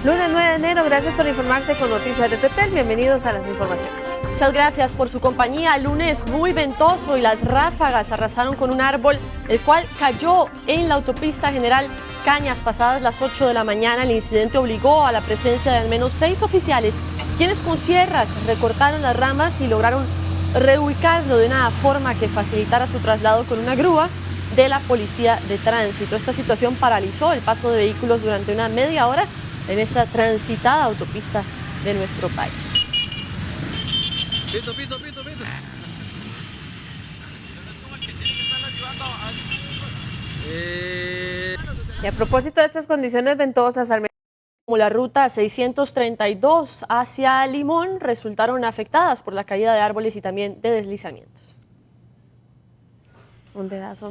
Lunes 9 de enero, gracias por informarse con Noticias de Pretel. Bienvenidos a las informaciones. Muchas gracias por su compañía. Lunes muy ventoso y las ráfagas arrasaron con un árbol, el cual cayó en la autopista General Cañas pasadas las 8 de la mañana. El incidente obligó a la presencia de al menos 6 oficiales, quienes con sierras recortaron las ramas y lograron reubicarlo de una forma que facilitara su traslado con una grúa de la Policía de Tránsito. Esta situación paralizó el paso de vehículos durante una media hora en esta transitada autopista de nuestro país. Y a propósito de estas condiciones ventosas, al menos como la ruta 632 hacia Limón resultaron afectadas por la caída de árboles y también de deslizamientos.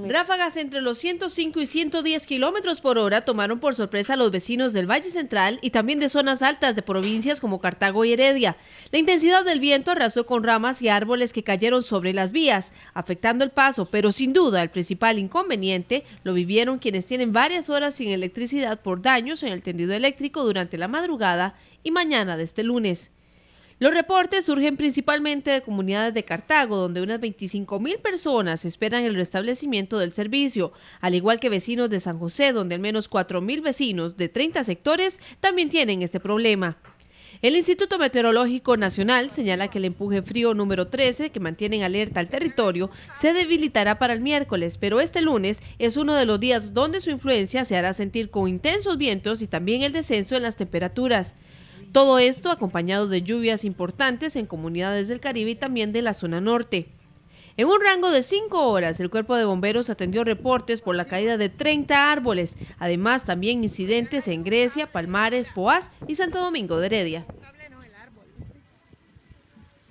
Ráfagas entre los 105 y 110 kilómetros por hora tomaron por sorpresa a los vecinos del Valle Central y también de zonas altas de provincias como Cartago y Heredia. La intensidad del viento arrasó con ramas y árboles que cayeron sobre las vías, afectando el paso, pero sin duda el principal inconveniente lo vivieron quienes tienen varias horas sin electricidad por daños en el tendido eléctrico durante la madrugada y mañana de este lunes. Los reportes surgen principalmente de comunidades de Cartago, donde unas 25.000 personas esperan el restablecimiento del servicio, al igual que vecinos de San José, donde al menos 4.000 vecinos de 30 sectores también tienen este problema. El Instituto Meteorológico Nacional señala que el empuje frío número 13, que mantiene en alerta al territorio, se debilitará para el miércoles, pero este lunes es uno de los días donde su influencia se hará sentir con intensos vientos y también el descenso en las temperaturas. Todo esto acompañado de lluvias importantes en comunidades del Caribe y también de la zona norte. En un rango de 5 horas, el Cuerpo de Bomberos atendió reportes por la caída de 30 árboles, además también incidentes en Grecia, Palmares, Poás y Santo Domingo de Heredia.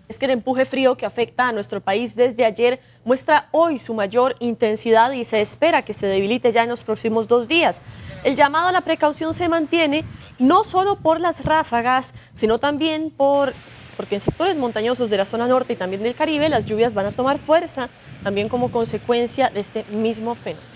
Es que el empuje frío que afecta a nuestro país desde ayer muestra hoy su mayor intensidad y se espera que se debilite ya en los próximos 2 días. El llamado a la precaución se mantiene no solo por las ráfagas, sino también porque en sectores montañosos de la zona norte y también del Caribe las lluvias van a tomar fuerza, también como consecuencia de este mismo fenómeno.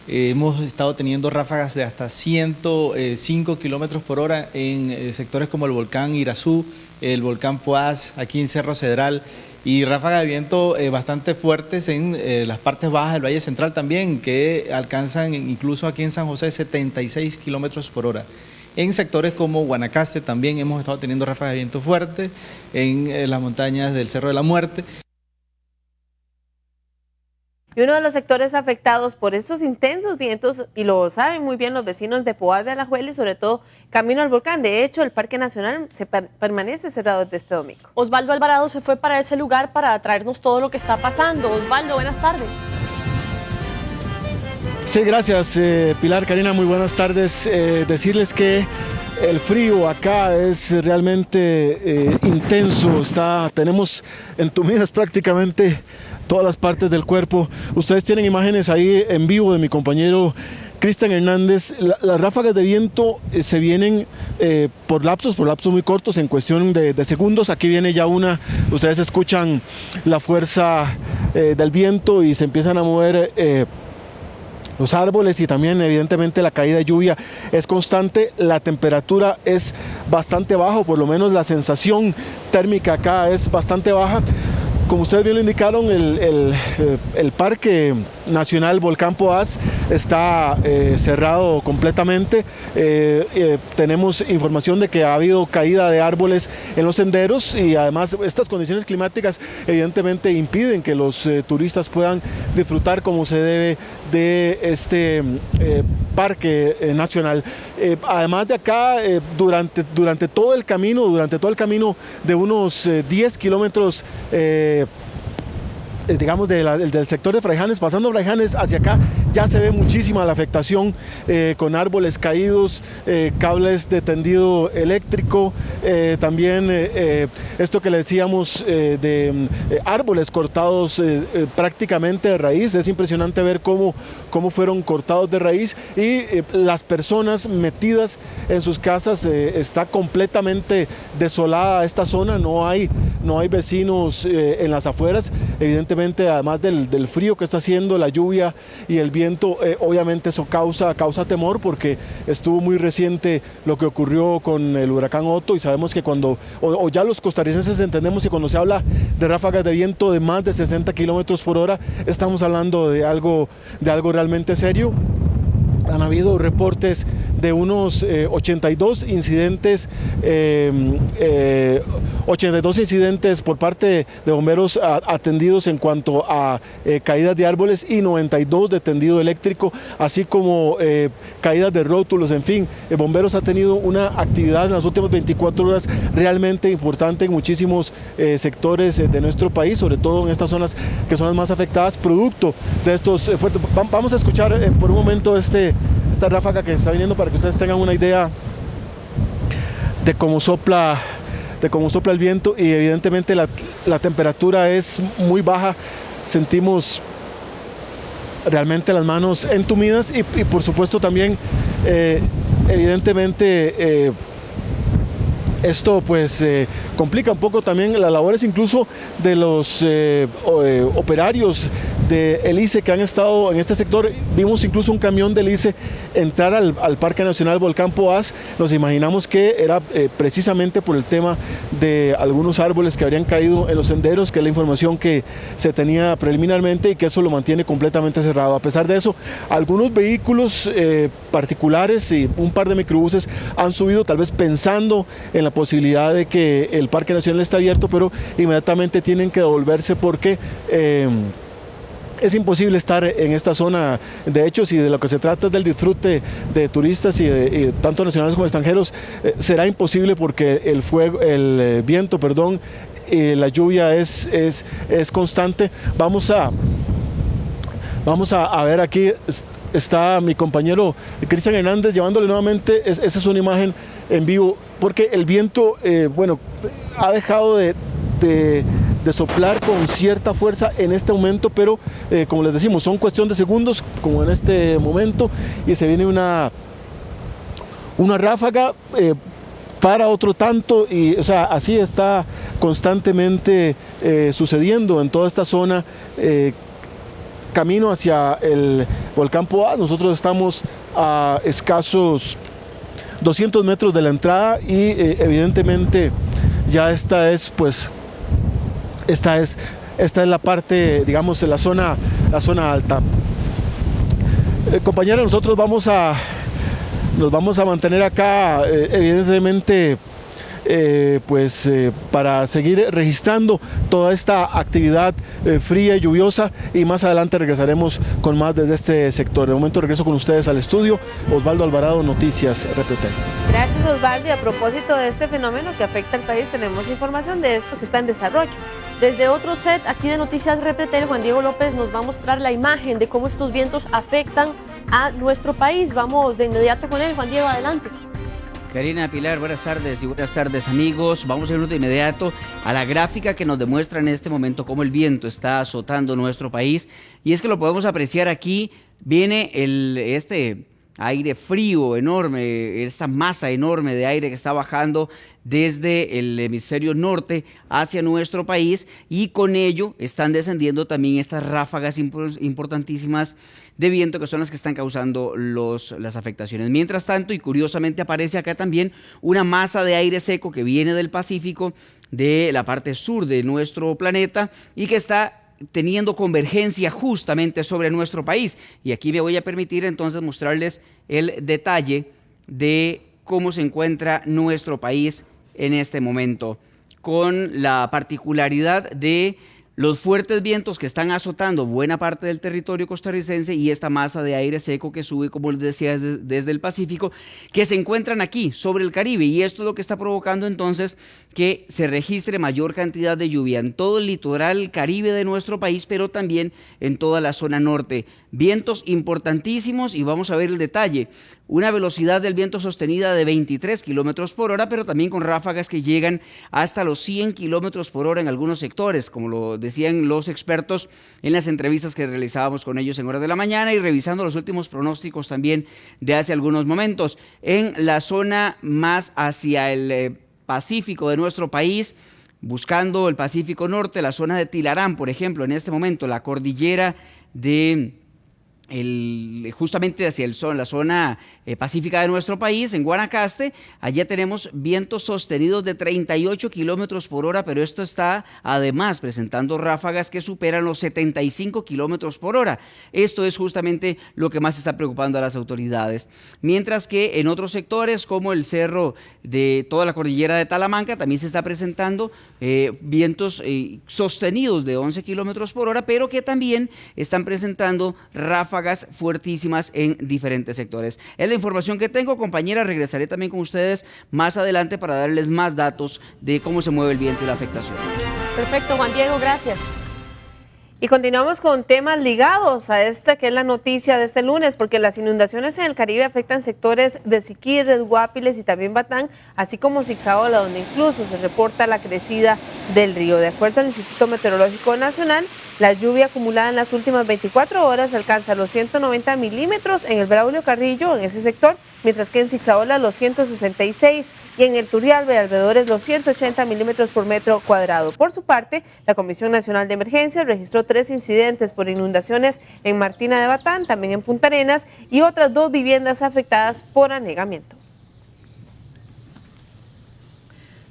Hemos estado teniendo ráfagas de hasta 105 kilómetros por hora en sectores como el volcán Irazú, el volcán Poás, aquí en Cerro Cedral, y ráfagas de viento bastante fuertes en las partes bajas del Valle Central también, que alcanzan incluso aquí en San José 76 kilómetros por hora. En sectores como Guanacaste también hemos estado teniendo ráfagas de viento fuertes, en las montañas del Cerro de la Muerte. Y uno de los sectores afectados por estos intensos vientos, y lo saben muy bien los vecinos de Poás de Alajuela y sobre todo camino al volcán. De hecho, el Parque Nacional permanece cerrado desde este domingo. Osvaldo Alvarado se fue para ese lugar para traernos todo lo que está pasando. Osvaldo, buenas tardes. Sí, gracias Pilar, Karina, muy buenas tardes. Decirles que el frío acá es realmente intenso, tenemos entumidas prácticamente todas las partes del cuerpo. Ustedes tienen imágenes ahí en vivo de mi compañero Cristian Hernández. Las ráfagas de viento se vienen por lapsos muy cortos, en cuestión de segundos. Aquí viene ya una, ustedes escuchan la fuerza del viento y se empiezan a mover los árboles y también evidentemente la caída de lluvia es constante. La temperatura es bastante baja, por lo menos la sensación térmica acá es bastante baja. Como ustedes bien lo indicaron, el Parque Nacional Volcán Poás está cerrado completamente. Tenemos información de que ha habido caída de árboles en los senderos y además estas condiciones climáticas evidentemente impiden que los turistas puedan disfrutar como se debe de este Parque Nacional. Además de acá, durante todo el camino de unos 10 kilómetros digamos del sector de Fraijanes, pasando Fraijanes hacia acá, ya se ve muchísima la afectación con árboles caídos, cables de tendido eléctrico, también esto que le decíamos de árboles cortados prácticamente de raíz. Es impresionante ver cómo fueron cortados de raíz y las personas metidas en sus casas. Está completamente desolada esta zona, no hay vecinos en las afueras, evidentemente además del frío que está haciendo, la lluvia y el viento viento, obviamente eso causa temor, porque estuvo muy reciente lo que ocurrió con el huracán Otto, y sabemos que cuando, o ya los costarricenses entendemos que cuando se habla de ráfagas de viento de más de 60 kilómetros por hora, estamos hablando de algo realmente serio. Han habido reportes de unos 82 incidentes, 82 incidentes por parte de bomberos atendidos en cuanto a caídas de árboles, y 92 de tendido eléctrico, así como caídas de rótulos. En fin, bomberos ha tenido una actividad en las últimas 24 horas realmente importante en muchísimos sectores de nuestro país, sobre todo en estas zonas que son las más afectadas producto de estos fuertes. Vamos a escuchar por un momento esta ráfaga que está viniendo para que ustedes tengan una idea de cómo sopla el viento, y evidentemente la temperatura es muy baja. Sentimos realmente las manos entumidas, y por supuesto también evidentemente esto pues complica un poco también las labores incluso de los operarios del ICE que han estado en este sector. Vimos incluso un camión del ICE entrar al Parque Nacional Volcán Poás. Nos imaginamos que era precisamente por el tema de algunos árboles que habrían caído en los senderos, que es la información que se tenía preliminarmente, y que eso lo mantiene completamente cerrado. A pesar de eso, algunos vehículos particulares y un par de microbuses han subido, tal vez pensando en la posibilidad de que el Parque Nacional esté abierto, pero inmediatamente tienen que devolverse porque es imposible estar en esta zona. De hecho, si de lo que se trata es del disfrute de turistas y tanto nacionales como extranjeros, será imposible porque el viento, la lluvia es constante. Vamos a ver, aquí está mi compañero Cristian Hernández llevándole nuevamente, esa es una imagen en vivo, porque el viento, ha dejado de soplar con cierta fuerza en este momento, pero como les decimos, son cuestión de segundos, como en este momento, y se viene una ráfaga para otro tanto, y así está constantemente sucediendo en toda esta zona. Camino hacia el volcán Poás, nosotros estamos a escasos 200 metros de la entrada, y evidentemente ya esta es la parte, digamos, de la zona alta. Compañera, nosotros nos vamos a mantener acá, evidentemente, para seguir registrando toda esta actividad fría y lluviosa, y más adelante regresaremos con más desde este sector. De momento regreso con ustedes al estudio. Osvaldo Alvarado, Noticias RPT. Gracias, Osvaldo. Y a propósito de este fenómeno que afecta al país, tenemos información de esto que está en desarrollo. Desde otro set aquí de Noticias RPT, Juan Diego López nos va a mostrar la imagen de cómo estos vientos afectan a nuestro país. Vamos de inmediato con él. Juan Diego, adelante. Karina, Pilar, buenas tardes y buenas tardes, amigos. Vamos a irnos de inmediato a la gráfica que nos demuestra en este momento cómo el viento está azotando nuestro país, y es que lo podemos apreciar aquí. Viene este aire frío enorme, esta masa enorme de aire que está bajando desde el hemisferio norte hacia nuestro país, y con ello están descendiendo también estas ráfagas importantísimas de viento, que son las que están causando las afectaciones. Mientras tanto, y curiosamente, aparece acá también una masa de aire seco que viene del Pacífico, de la parte sur de nuestro planeta, y que está teniendo convergencia justamente sobre nuestro país. Y aquí me voy a permitir entonces mostrarles el detalle de cómo se encuentra nuestro país en este momento, con la particularidad de los fuertes vientos que están azotando buena parte del territorio costarricense, y esta masa de aire seco que sube, como les decía, desde el Pacífico, que se encuentran aquí sobre el Caribe, y esto es lo que está provocando entonces que se registre mayor cantidad de lluvia en todo el litoral caribe de nuestro país, pero también en toda la zona norte. Vientos importantísimos, y vamos a ver el detalle. Una velocidad del viento sostenida de 23 kilómetros por hora, pero también con ráfagas que llegan hasta los 100 kilómetros por hora en algunos sectores, como lo decían los expertos en las entrevistas que realizábamos con ellos en horas de la mañana, y revisando los últimos pronósticos también de hace algunos momentos. En la zona más hacia el Pacífico de nuestro país, buscando el Pacífico Norte, la zona de Tilarán, por ejemplo, en este momento, la cordillera de justamente hacia la zona pacífica de nuestro país, en Guanacaste. Allá tenemos vientos sostenidos de 38 kilómetros por hora, pero esto está además presentando ráfagas que superan los 75 kilómetros por hora. Esto es justamente lo que más está preocupando a las autoridades. Mientras que en otros sectores, como el cerro de toda la cordillera de Talamanca, también se está presentando vientos sostenidos de 11 kilómetros por hora, pero que también están presentando ráfagas fuertísimas en diferentes sectores. Es la información que tengo, compañera. Regresaré también con ustedes más adelante para darles más datos de cómo se mueve el viento y la afectación. Perfecto, Juan Diego, gracias. Y continuamos con temas ligados a esta que es la noticia de este lunes, porque las inundaciones en el Caribe afectan sectores de Siquirres, Guápiles y también Batán, así como Zigzaola, donde incluso se reporta la crecida del río. De acuerdo al Instituto Meteorológico Nacional, la lluvia acumulada en las últimas 24 horas alcanza los 190 milímetros en el Braulio Carrillo, en ese sector, mientras que en Zigzaola los 166 y en el Turrialba y alrededores los 180 milímetros por metro cuadrado. Por su parte, la Comisión Nacional de Emergencias registró 3 incidentes por inundaciones en Martina de Batán, también en Punta Arenas, y otras 2 viviendas afectadas por anegamiento.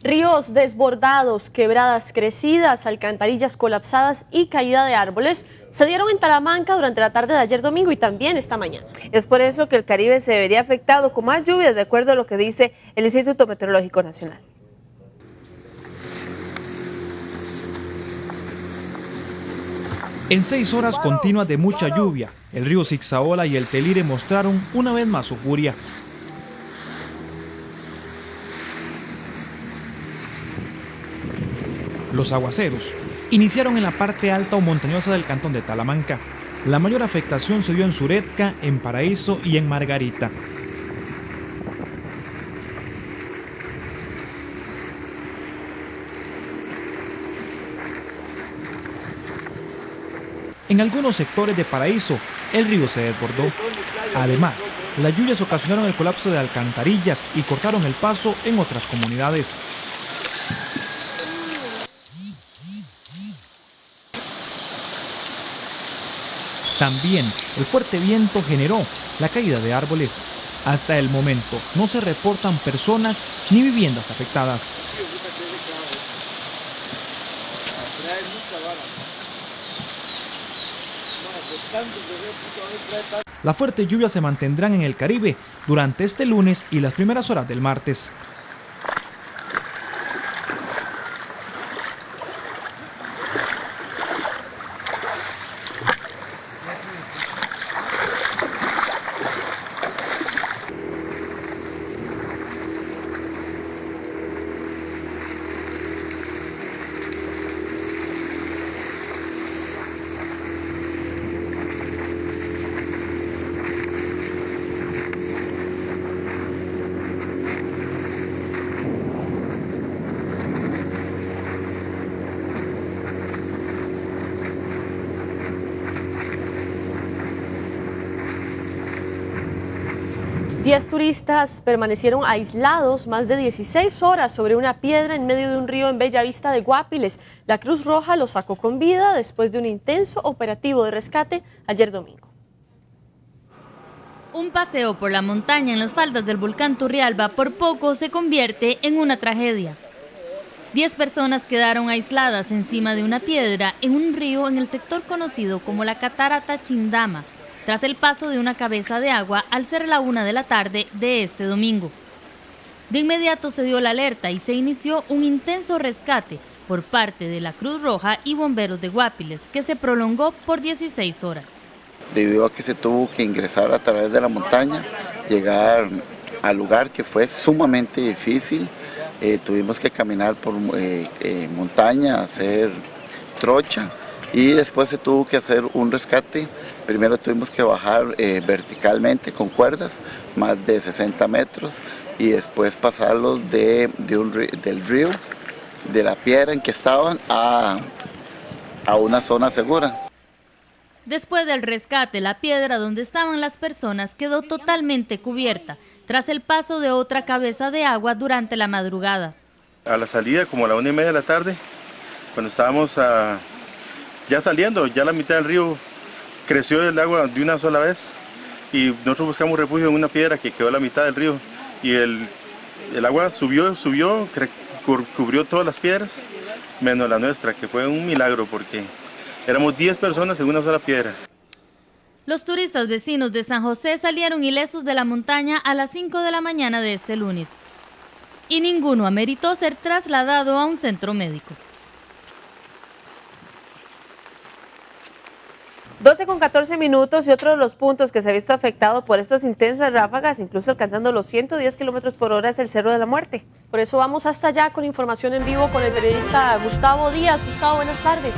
Ríos desbordados, quebradas crecidas, alcantarillas colapsadas y caída de árboles se dieron en Talamanca durante la tarde de ayer domingo y también esta mañana. Es por eso que el Caribe se vería afectado con más lluvias, de acuerdo a lo que dice el Instituto Meteorológico Nacional. En 6 horas continuas de mucha lluvia, el río Zigzaola y el Telire mostraron una vez más su furia. Los aguaceros iniciaron en la parte alta o montañosa del cantón de Talamanca. La mayor afectación se dio en Suretka, en Paraíso y en Margarita. En algunos sectores de Paraíso, el río se desbordó. Además, las lluvias ocasionaron el colapso de alcantarillas y cortaron el paso en otras comunidades. También el fuerte viento generó la caída de árboles. Hasta el momento no se reportan personas ni viviendas afectadas. Las fuertes lluvias se mantendrán en el Caribe durante este lunes y las primeras horas del martes. Diez turistas permanecieron aislados más de 16 horas sobre una piedra en medio de un río en Bellavista de Guápiles. La Cruz Roja los sacó con vida después de un intenso operativo de rescate ayer domingo. Un paseo por la montaña en las faldas del volcán Turrialba por poco se convierte en una tragedia. 10 personas quedaron aisladas encima de una piedra en un río en el sector conocido como la Catarata Chindama, tras el paso de una cabeza de agua al ser la 1 de la tarde de este domingo. De inmediato se dio la alerta y se inició un intenso rescate por parte de la Cruz Roja y bomberos de Guápiles, que se prolongó por 16 horas. Debido a que se tuvo que ingresar a través de la montaña, llegar al lugar que fue sumamente difícil, tuvimos que caminar por montaña, hacer trocha, y después se tuvo que hacer un rescate. Primero tuvimos que bajar verticalmente con cuerdas, más de 60 metros, y después pasarlos del río, de la piedra en que estaban, a una zona segura. Después del rescate, la piedra donde estaban las personas quedó totalmente cubierta, tras el paso de otra cabeza de agua durante la madrugada. A la salida, como a la 1:30 de la tarde, cuando estábamos ya saliendo, ya la mitad del río creció el agua de una sola vez y nosotros buscamos refugio en una piedra que quedó a la mitad del río y el agua subió, cubrió todas las piedras, menos la nuestra, que fue un milagro porque éramos 10 personas en una sola piedra. Los turistas vecinos de San José salieron ilesos de la montaña a las 5 de la mañana de este lunes. Y ninguno ameritó ser trasladado a un centro médico. 12:14 minutos y otro de los puntos que se ha visto afectado por estas intensas ráfagas, incluso alcanzando los 110 kilómetros por hora, es el Cerro de la Muerte. Por eso vamos hasta allá con información en vivo con el periodista Gustavo Díaz. Gustavo, buenas tardes.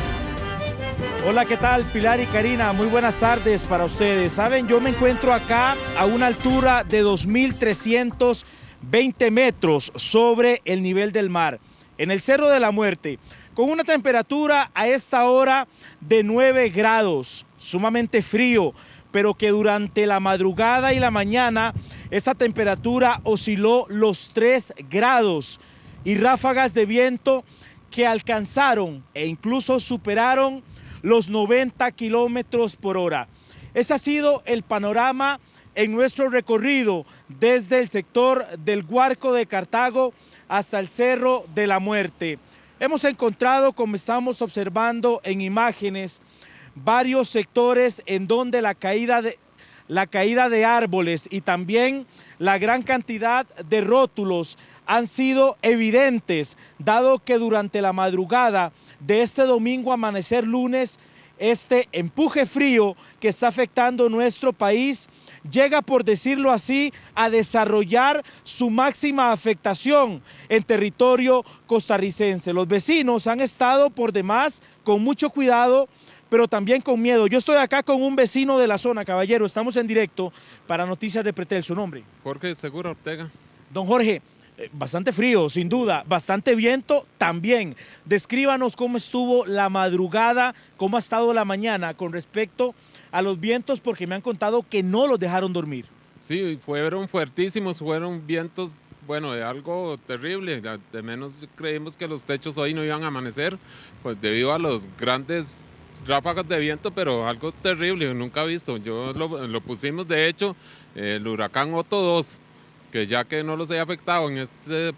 Hola, ¿qué tal? Pilar y Karina, muy buenas tardes para ustedes. Saben, yo me encuentro acá a una altura de 2.320 metros sobre el nivel del mar, en el Cerro de la Muerte, con una temperatura a esta hora de 9 grados, sumamente frío, pero que durante la madrugada y la mañana esa temperatura osciló los 3 grados y ráfagas de viento que alcanzaron e incluso superaron los 90 kilómetros por hora. Ese ha sido el panorama en nuestro recorrido desde el sector del Guarco de Cartago hasta el Cerro de la Muerte. Hemos encontrado, como estamos observando en imágenes, varios sectores en donde la caída de árboles y también la gran cantidad de rótulos han sido evidentes, dado que durante la madrugada de este domingo amanecer lunes, este empuje frío que está afectando nuestro país llega, por decirlo así, a desarrollar su máxima afectación en territorio costarricense. Los vecinos han estado por demás con mucho cuidado, pero también con miedo. Yo estoy acá con un vecino de la zona, caballero, estamos en directo para Noticias de Pretel. ¿Su nombre? Jorge Segura Ortega. Don Jorge, bastante frío, sin duda, bastante viento también. Descríbanos cómo estuvo la madrugada, cómo ha estado la mañana con respecto a los vientos, porque me han contado que no los dejaron dormir. Sí, fueron fuertísimos, fueron vientos, bueno, de algo terrible. De menos creímos que los techos hoy no iban a amanecer, pues debido a los grandes ráfagas de viento, pero algo terrible, nunca visto. Lo pusimos, de hecho, el huracán Otto 2, que ya que no los haya afectado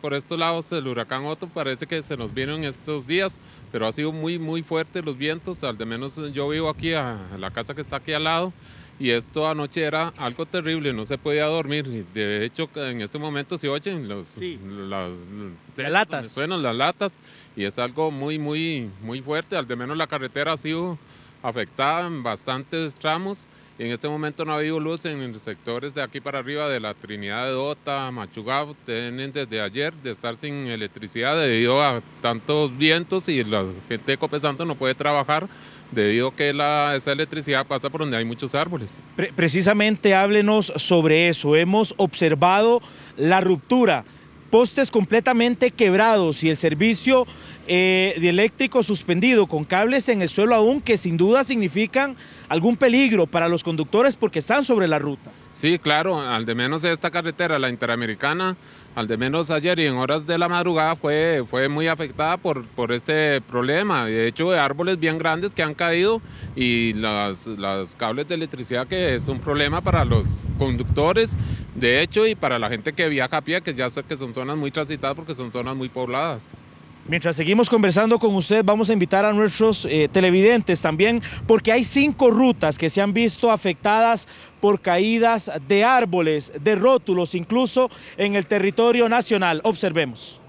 por estos lados, el huracán Otto parece que se nos vino en estos días, pero ha sido muy, muy fuerte los vientos. Al de menos yo vivo aquí, a la casa que está aquí al lado, y esto anoche era algo terrible, no se podía dormir. De hecho, en este momento se oyen las latas. Suenan las latas, y es algo muy, muy, muy fuerte. Al de menos la carretera ha sido afectada en bastantes tramos. Y en este momento no ha habido luz en los sectores de aquí para arriba de la Trinidad de Dota, Machugao. Tienen desde ayer de estar sin electricidad debido a tantos vientos, y la gente de Copesanto no puede trabajar debido a que esa electricidad pasa por donde hay muchos árboles. Precisamente háblenos sobre eso. Hemos observado la ruptura, postes completamente quebrados y el servicio de eléctrico suspendido con cables en el suelo aún, que sin duda significan algún peligro para los conductores porque están sobre la ruta. Sí, claro, al de menos esta carretera, la Interamericana, al de menos ayer y en horas de la madrugada fue muy afectada por este problema. De hecho, de árboles bien grandes que han caído y los cables de electricidad, que es un problema para los conductores, de hecho, y para la gente que viaja a pie, que ya sé que son zonas muy transitadas porque son zonas muy pobladas. Mientras seguimos conversando con usted, vamos a invitar a nuestros televidentes también, porque hay 5 rutas que se han visto afectadas por caídas de árboles, de rótulos, incluso en el territorio nacional. Observemos.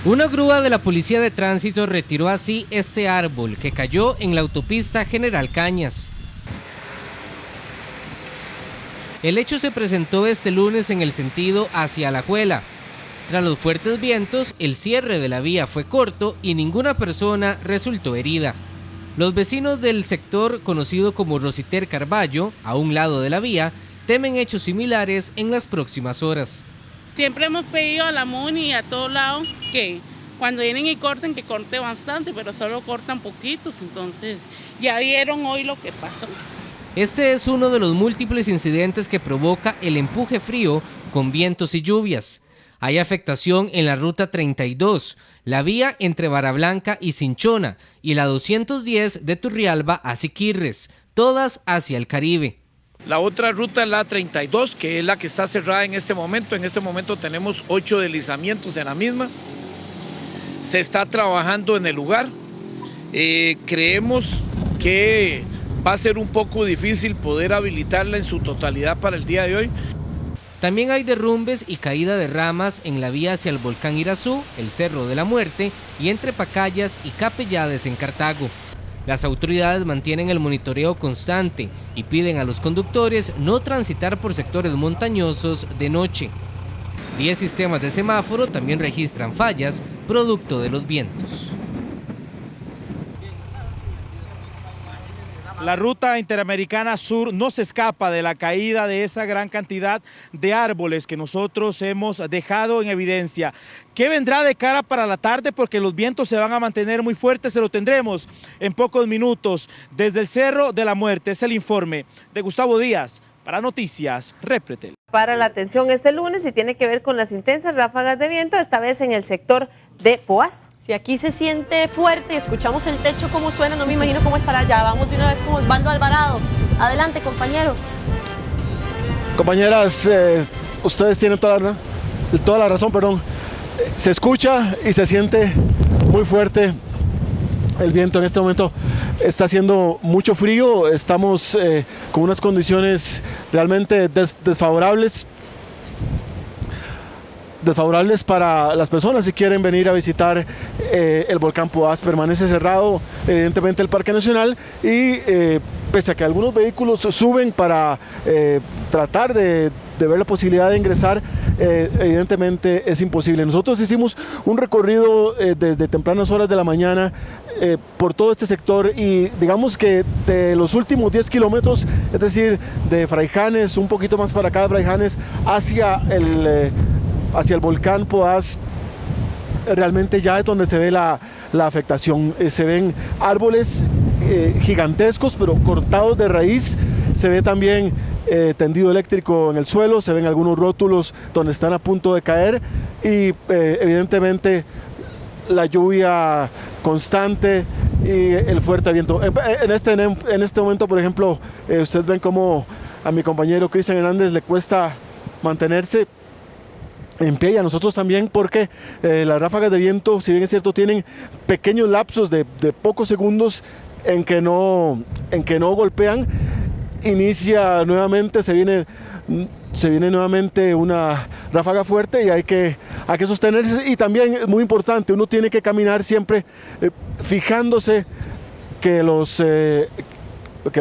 Una grúa de la Policía de Tránsito retiró así este árbol que cayó en la autopista General Cañas. El hecho se presentó este lunes en el sentido hacia Alajuela. Tras los fuertes vientos, el cierre de la vía fue corto y ninguna persona resultó herida. Los vecinos del sector conocido como Rositer Carballo, a un lado de la vía, temen hechos similares en las próximas horas. Siempre hemos pedido a la MUNI y a todos lados que cuando vienen y corten, que corte bastante, pero solo cortan poquitos, entonces ya vieron hoy lo que pasó. Este es uno de los múltiples incidentes que provoca el empuje frío con vientos y lluvias. Hay afectación en la ruta 32, la vía entre Barablanca y Cinchona, y la 210 de Turrialba a Siquirres, todas hacia el Caribe. La otra ruta es la 32, que es la que está cerrada en este momento. En este momento tenemos 8 deslizamientos en la misma. Se está trabajando en el lugar. Creemos que va a ser un poco difícil poder habilitarla en su totalidad para el día de hoy. También hay derrumbes y caída de ramas en la vía hacia el volcán Irazú, el Cerro de la Muerte, y entre Pacayas y Capellades en Cartago. Las autoridades mantienen el monitoreo constante y piden a los conductores no transitar por sectores montañosos de noche. 10 sistemas de semáforo también registran fallas producto de los vientos. La ruta interamericana sur no se escapa de la caída de esa gran cantidad de árboles que nosotros hemos dejado en evidencia. ¿Qué vendrá de cara para la tarde? Porque los vientos se van a mantener muy fuertes, se lo tendremos en pocos minutos. Desde el Cerro de la Muerte es el informe de Gustavo Díaz para Noticias Repretel. Para la atención este lunes y tiene que ver con las intensas ráfagas de viento, esta vez en el sector de Poás. Si aquí se siente fuerte y escuchamos el techo como suena, no me imagino cómo estará allá. Vamos de una vez con Osvaldo Alvarado. Adelante, compañero. Compañeras, ustedes tienen toda la razón, perdón. Se escucha y se siente muy fuerte el viento. En este momento está haciendo mucho frío, estamos con unas condiciones realmente desfavorables para las personas si quieren venir a visitar el volcán Poás. Permanece cerrado evidentemente el Parque Nacional y pese a que algunos vehículos suben para tratar de ver la posibilidad de ingresar, evidentemente es imposible. Nosotros hicimos un recorrido desde tempranas horas de la mañana por todo este sector y digamos que de los últimos 10 kilómetros, es decir, de Fraijanes, un poquito más para acá de Fraijanes, hacia el volcán Poás, realmente ya es donde se ve la afectación. Se ven árboles gigantescos pero cortados de raíz, se ve también tendido eléctrico en el suelo, se ven algunos rótulos donde están a punto de caer y evidentemente la lluvia constante y el fuerte viento. En este momento, por ejemplo, ustedes ven cómo a mi compañero Cristian Hernández le cuesta mantenerse en pie y a nosotros también, porque las ráfagas de viento, si bien es cierto, tienen pequeños lapsos de pocos segundos en que no golpean. Inicia nuevamente, se viene nuevamente una ráfaga fuerte y hay que sostenerse. Y también es muy importante, uno tiene que caminar siempre fijándose que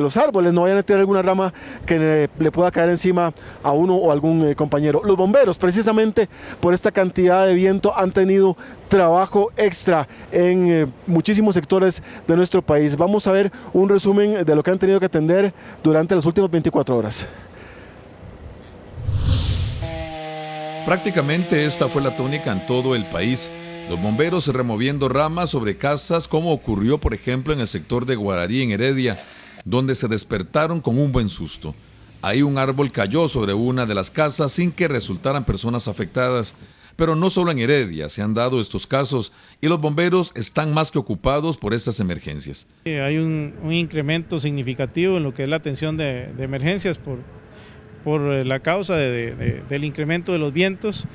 los árboles no vayan a tener alguna rama que le pueda caer encima a uno o algún compañero. Los bomberos, precisamente por esta cantidad de viento, han tenido trabajo extra en muchísimos sectores de nuestro país. Vamos a ver un resumen de lo que han tenido que atender durante las últimas 24 horas. Prácticamente esta fue la tónica en todo el país. Los bomberos removiendo ramas sobre casas, como ocurrió por ejemplo en el sector de Guararí en Heredia, donde se despertaron con un buen susto. Ahí un árbol cayó sobre una de las casas sin que resultaran personas afectadas. Pero no solo en Heredia se han dado estos casos y los bomberos están más que ocupados por estas emergencias. Hay un incremento significativo en lo que es la atención de emergencias por la causa del incremento de los vientos.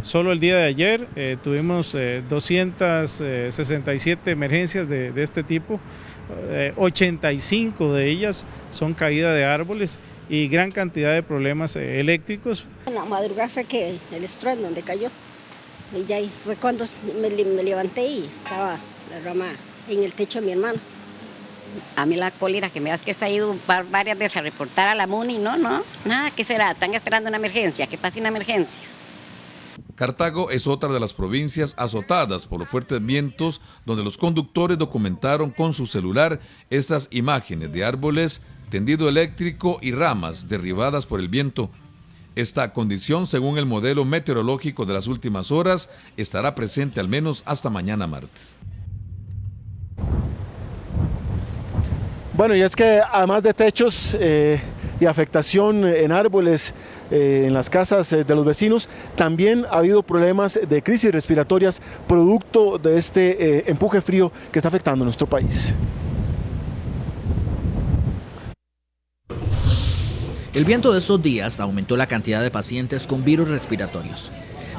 Solo el día de ayer tuvimos 267 emergencias de este tipo. 85 de ellas son caída de árboles y gran cantidad de problemas eléctricos. En la madrugada fue que el estruendo donde cayó y ya fue cuando me levanté y estaba la rama en el techo de mi hermano. A mí la cólera que me da es que está ido varias veces a reportar a la MUNI, nada, ¿qué será? Están esperando una emergencia, que pase una emergencia. Cartago es otra de las provincias azotadas por los fuertes vientos, donde los conductores documentaron con su celular estas imágenes de árboles, tendido eléctrico y ramas derribadas por el viento. Esta condición, según el modelo meteorológico de las últimas horas, estará presente al menos hasta mañana martes. Bueno, y es que además de techos y afectación en árboles, en las casas de los vecinos, también ha habido problemas de crisis respiratorias producto de este empuje frío que está afectando a nuestro país. El viento de estos días aumentó la cantidad de pacientes con virus respiratorios.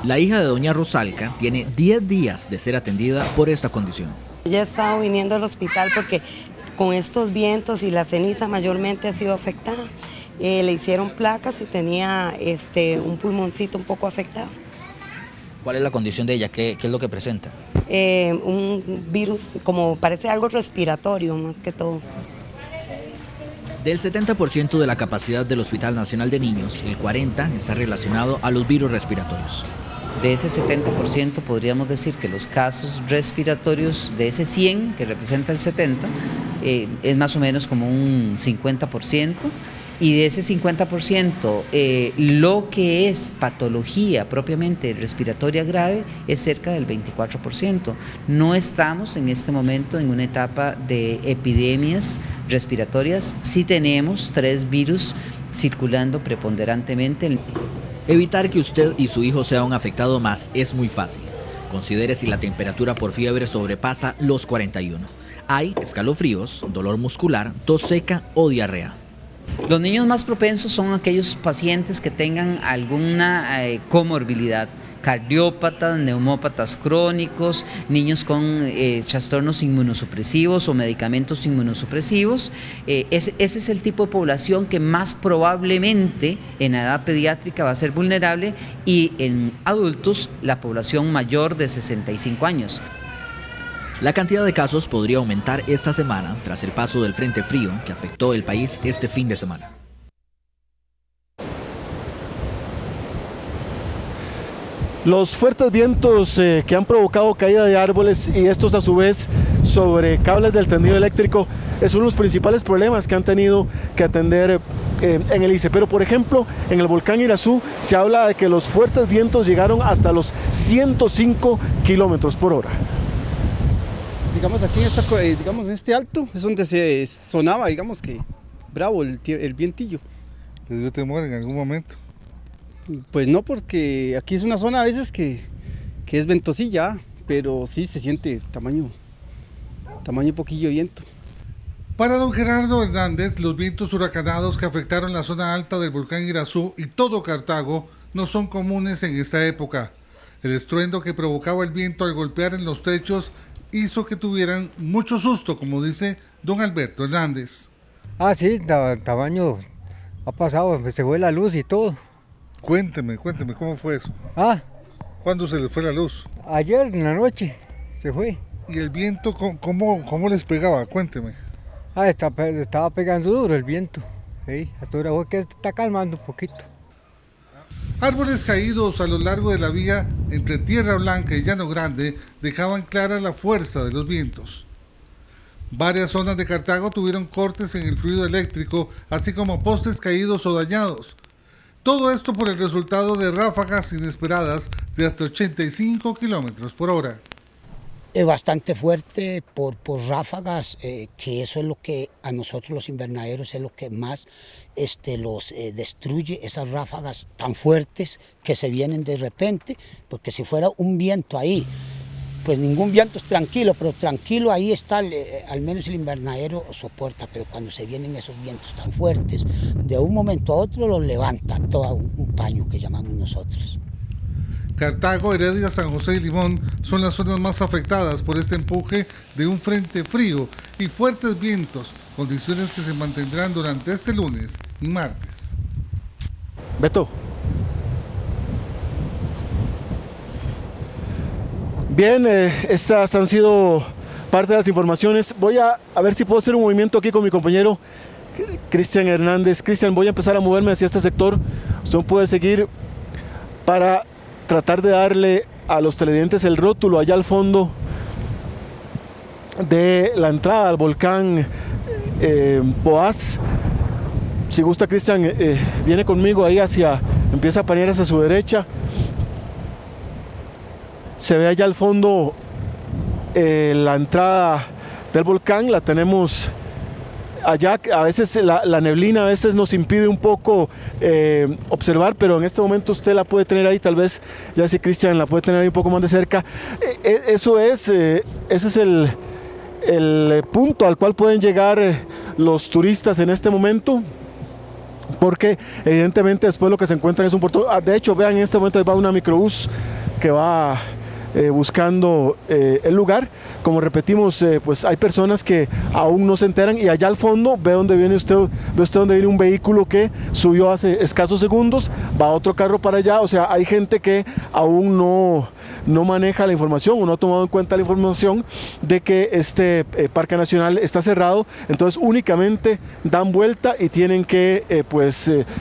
La hija de doña Rosalca tiene 10 días de ser atendida por esta condición. Ya he estado viniendo al hospital porque con estos vientos y la ceniza mayormente ha sido afectada. Le hicieron placas y tenía un pulmoncito un poco afectado. ¿Cuál es la condición de ella? ¿Qué es lo que presenta? Un virus, como parece algo respiratorio más que todo. Del 70% de la capacidad del Hospital Nacional de Niños, el 40% está relacionado a los virus respiratorios. De ese 70% podríamos decir que los casos respiratorios, de ese 100 que representa el 70, es más o menos como un 50%. Y de ese 50%, lo que es patología propiamente respiratoria grave es cerca del 24%. No estamos en este momento en una etapa de epidemias respiratorias. Sí tenemos 3 virus circulando preponderantemente. Evitar que usted y su hijo sea un afectado más es muy fácil. Considere si la temperatura por fiebre sobrepasa los 41. Hay escalofríos, dolor muscular, tos seca o diarrea. Los niños más propensos son aquellos pacientes que tengan alguna comorbilidad, cardiópatas, neumópatas crónicos, niños con trastornos inmunosupresivos o medicamentos inmunosupresivos. Ese es el tipo de población que más probablemente en la edad pediátrica va a ser vulnerable, y en adultos la población mayor de 65 años. La cantidad de casos podría aumentar esta semana tras el paso del frente frío que afectó el país este fin de semana. Los fuertes vientos que han provocado caída de árboles, y estos a su vez sobre cables del tendido eléctrico, es uno de los principales problemas que han tenido que atender en el ICE. Pero por ejemplo, en el volcán Irazú se habla de que los fuertes vientos llegaron hasta los 105 kilómetros por hora. Digamos aquí en este alto es donde se sonaba, digamos que bravo el vientillo. ¿Les dio temor en algún momento? Pues no, porque aquí es una zona a veces que es ventosilla, pero sí se siente tamaño poquillo viento. Para don Gerardo Hernández, los vientos huracanados que afectaron la zona alta del volcán Irazú y todo Cartago no son comunes en esta época. El estruendo que provocaba el viento al golpear en los techos hizo que tuvieran mucho susto, como dice don Alberto Hernández. Ah, sí, tamaño ha pasado, se fue la luz y todo. Cuénteme, ¿cómo fue eso? ¿Cuándo se les fue la luz? Ayer en la noche se fue. ¿Y el viento cómo les pegaba? Cuénteme. Estaba pegando duro el viento. Sí, hasta ahora fue que está calmando un poquito. Árboles caídos a lo largo de la vía entre Tierra Blanca y Llano Grande dejaban clara la fuerza de los vientos. Varias zonas de Cartago tuvieron cortes en el fluido eléctrico, así como postes caídos o dañados. Todo esto por el resultado de ráfagas inesperadas de hasta 85 kilómetros por hora. Es bastante fuerte por ráfagas, que eso es lo que a nosotros los invernaderos es lo que más los destruye, esas ráfagas tan fuertes que se vienen de repente, porque si fuera un viento ahí, pues ningún viento es tranquilo, pero tranquilo ahí está, al menos el invernadero soporta, pero cuando se vienen esos vientos tan fuertes, de un momento a otro los levanta todo un paño que llamamos nosotros. Cartago, Heredia, San José y Limón son las zonas más afectadas por este empuje de un frente frío y fuertes vientos, condiciones que se mantendrán durante este lunes y martes. Beto. Bien, estas han sido parte de las informaciones. Voy a ver si puedo hacer un movimiento aquí con mi compañero Cristian Hernández. Cristian, voy a empezar a moverme hacia este sector. Usted puede seguir para tratar de darle a los televidentes el rótulo allá al fondo de la entrada al volcán Poás. Si gusta, Cristian, viene conmigo ahí empieza a panear hacia su derecha. Se ve allá al fondo la entrada del volcán, la tenemos allá a veces la neblina a veces nos impide un poco observar, pero en este momento usted la puede tener ahí, tal vez ya si Cristian la puede tener ahí un poco más de cerca. Ese es el punto al cual pueden llegar los turistas en este momento, porque evidentemente después lo que se encuentran es un portón. De hecho, vean, en este momento va una microbús que va buscando el lugar. Como repetimos, pues hay personas que aún no se enteran, y allá al fondo ve donde viene donde viene un vehículo que subió hace escasos segundos, va otro carro para allá. O sea, hay gente que aún no maneja la información o no ha tomado en cuenta la información de que este Parque Nacional está cerrado, entonces únicamente dan vuelta y tienen que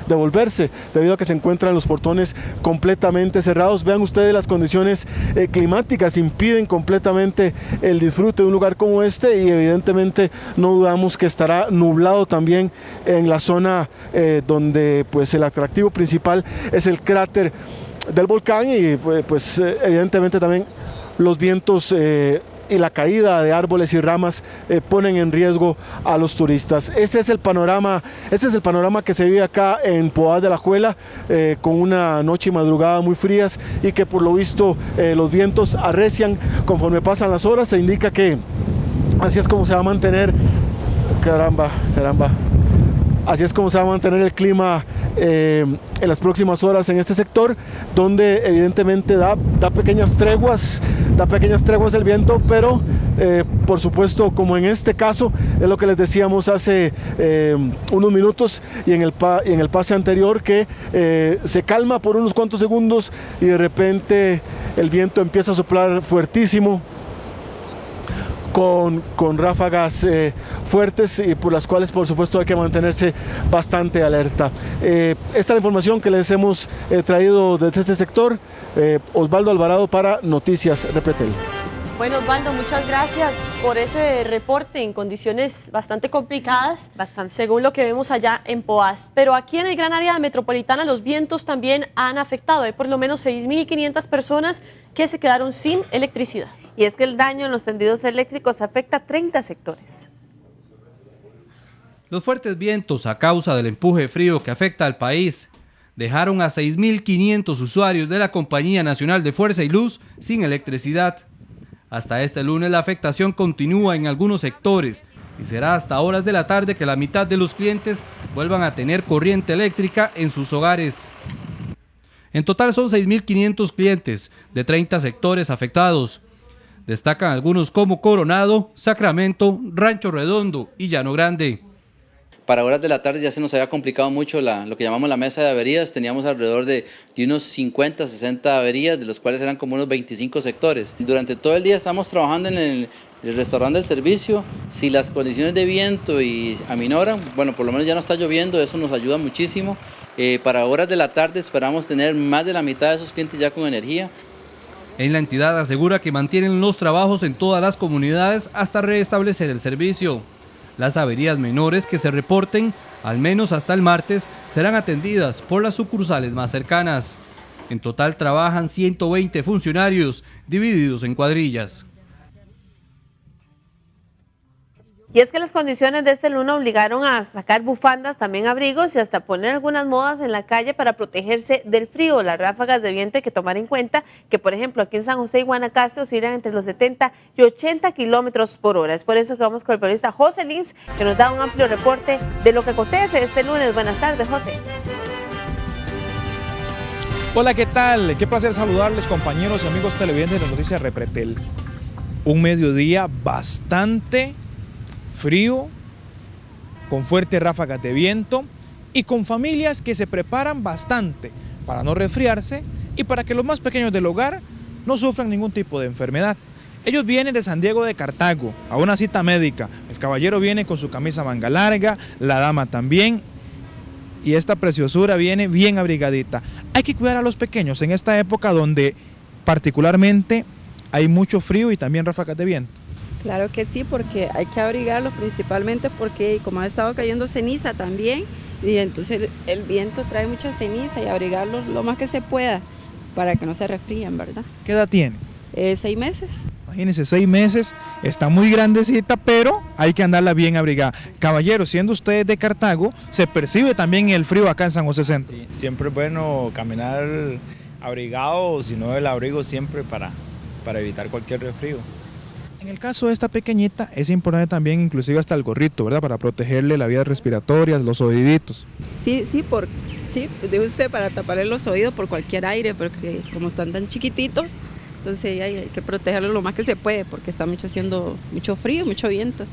devolverse debido a que se encuentran los portones completamente cerrados. Vean ustedes, las condiciones climáticas impiden completamente el disfrute de un lugar como este, y evidentemente no dudamos que estará nublado también en la zona donde pues el atractivo principal es el cráter del volcán, y pues evidentemente también los vientos y la caída de árboles y ramas ponen en riesgo a los turistas. Ese es el panorama que se vive acá en Poás de la Juela, con una noche y madrugada muy frías, y que por lo visto los vientos arrecian conforme pasan las horas. Se indica que así es como se va a mantener, así es como se va a mantener el clima en las próximas horas en este sector, donde evidentemente da pequeñas treguas el viento, pero por supuesto, como en este caso, es lo que les decíamos hace unos minutos y en el pase anterior, que se calma por unos cuantos segundos y de repente el viento empieza a soplar fuertísimo, con ráfagas fuertes, y por las cuales por supuesto hay que mantenerse bastante alerta. Esta es la información que les hemos traído desde este sector. Osvaldo Alvarado para Noticias Repretel. Bueno, Osvaldo, muchas gracias por ese reporte en condiciones bastante complicadas, según lo que vemos allá en Poás. Pero aquí en el gran área metropolitana los vientos también han afectado. Hay por lo menos 6.500 personas que se quedaron sin electricidad. Y es que el daño en los tendidos eléctricos afecta a 30 sectores. Los fuertes vientos, a causa del empuje frío que afecta al país, dejaron a 6.500 usuarios de la Compañía Nacional de Fuerza y Luz sin electricidad. Hasta este lunes la afectación continúa en algunos sectores y será hasta horas de la tarde que la mitad de los clientes vuelvan a tener corriente eléctrica en sus hogares. En total son 6.500 clientes de 30 sectores afectados. Destacan algunos como Coronado, Sacramento, Rancho Redondo y Llano Grande. Para horas de la tarde ya se nos había complicado mucho lo que llamamos la mesa de averías. Teníamos alrededor de unos 50, 60 averías, de los cuales eran como unos 25 sectores. Durante todo el día estamos trabajando en el restaurante del servicio. Si las condiciones de viento y aminoran, bueno, por lo menos ya no está lloviendo, eso nos ayuda muchísimo. Para horas de la tarde esperamos tener más de la mitad de esos clientes ya con energía. En la entidad asegura que mantienen los trabajos en todas las comunidades hasta restablecer el servicio. Las averías menores que se reporten, al menos hasta el martes, serán atendidas por las sucursales más cercanas. En total trabajan 120 funcionarios divididos en cuadrillas. Y es que las condiciones de este lunes obligaron a sacar bufandas, también abrigos y hasta poner algunas modas en la calle para protegerse del frío. Las ráfagas de viento hay que tomar en cuenta que, por ejemplo, aquí en San José y Guanacaste oscilan entre los 70 y 80 kilómetros por hora. Es por eso que vamos con el periodista José Lins, que nos da un amplio reporte de lo que acontece este lunes. Buenas tardes, José. Hola, ¿qué tal? Qué placer saludarles, compañeros y amigos televidentes de Noticias Repretel. Un mediodía bastante frío, con fuertes ráfagas de viento y con familias que se preparan bastante para no resfriarse y para que los más pequeños del hogar no sufran ningún tipo de enfermedad. Ellos vienen de San Diego de Cartago a una cita médica. El caballero viene con su camisa manga larga, la dama también, y esta preciosura viene bien abrigadita. Hay que cuidar a los pequeños en esta época donde particularmente hay mucho frío y también ráfagas de viento. Claro que sí, porque hay que abrigarlos principalmente porque como ha estado cayendo ceniza también, y entonces el viento trae mucha ceniza, y abrigarlos lo más que se pueda para que no se resfríen, ¿verdad? ¿Qué edad tiene? 6 meses. Imagínense, 6 meses, está muy grandecita, pero hay que andarla bien abrigada. Caballeros, siendo ustedes de Cartago, se percibe también el frío acá en San José Centro. Sí, siempre es bueno caminar abrigado, si no el abrigo siempre para evitar cualquier resfrío. En el caso de esta pequeñita, es importante también inclusive hasta el gorrito, ¿verdad? Para protegerle las vías respiratorias, los oíditos. Sí, dice usted, para taparle los oídos por cualquier aire, porque como están tan chiquititos, entonces hay que protegerlos lo más que se puede, porque está haciendo mucho frío, mucho viento.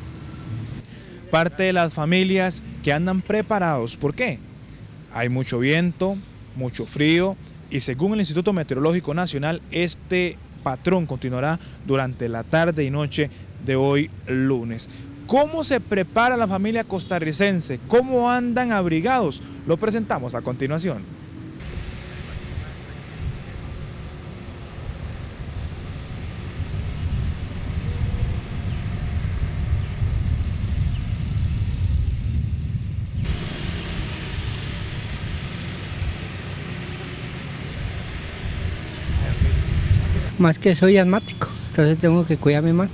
Parte de las familias que andan preparados, ¿por qué? Hay mucho viento, mucho frío, y según el Instituto Meteorológico Nacional, este patrón continuará durante la tarde y noche de hoy lunes. ¿Cómo se prepara la familia costarricense? ¿Cómo andan abrigados? Lo presentamos a continuación. Más que soy asmático, entonces tengo que cuidarme más.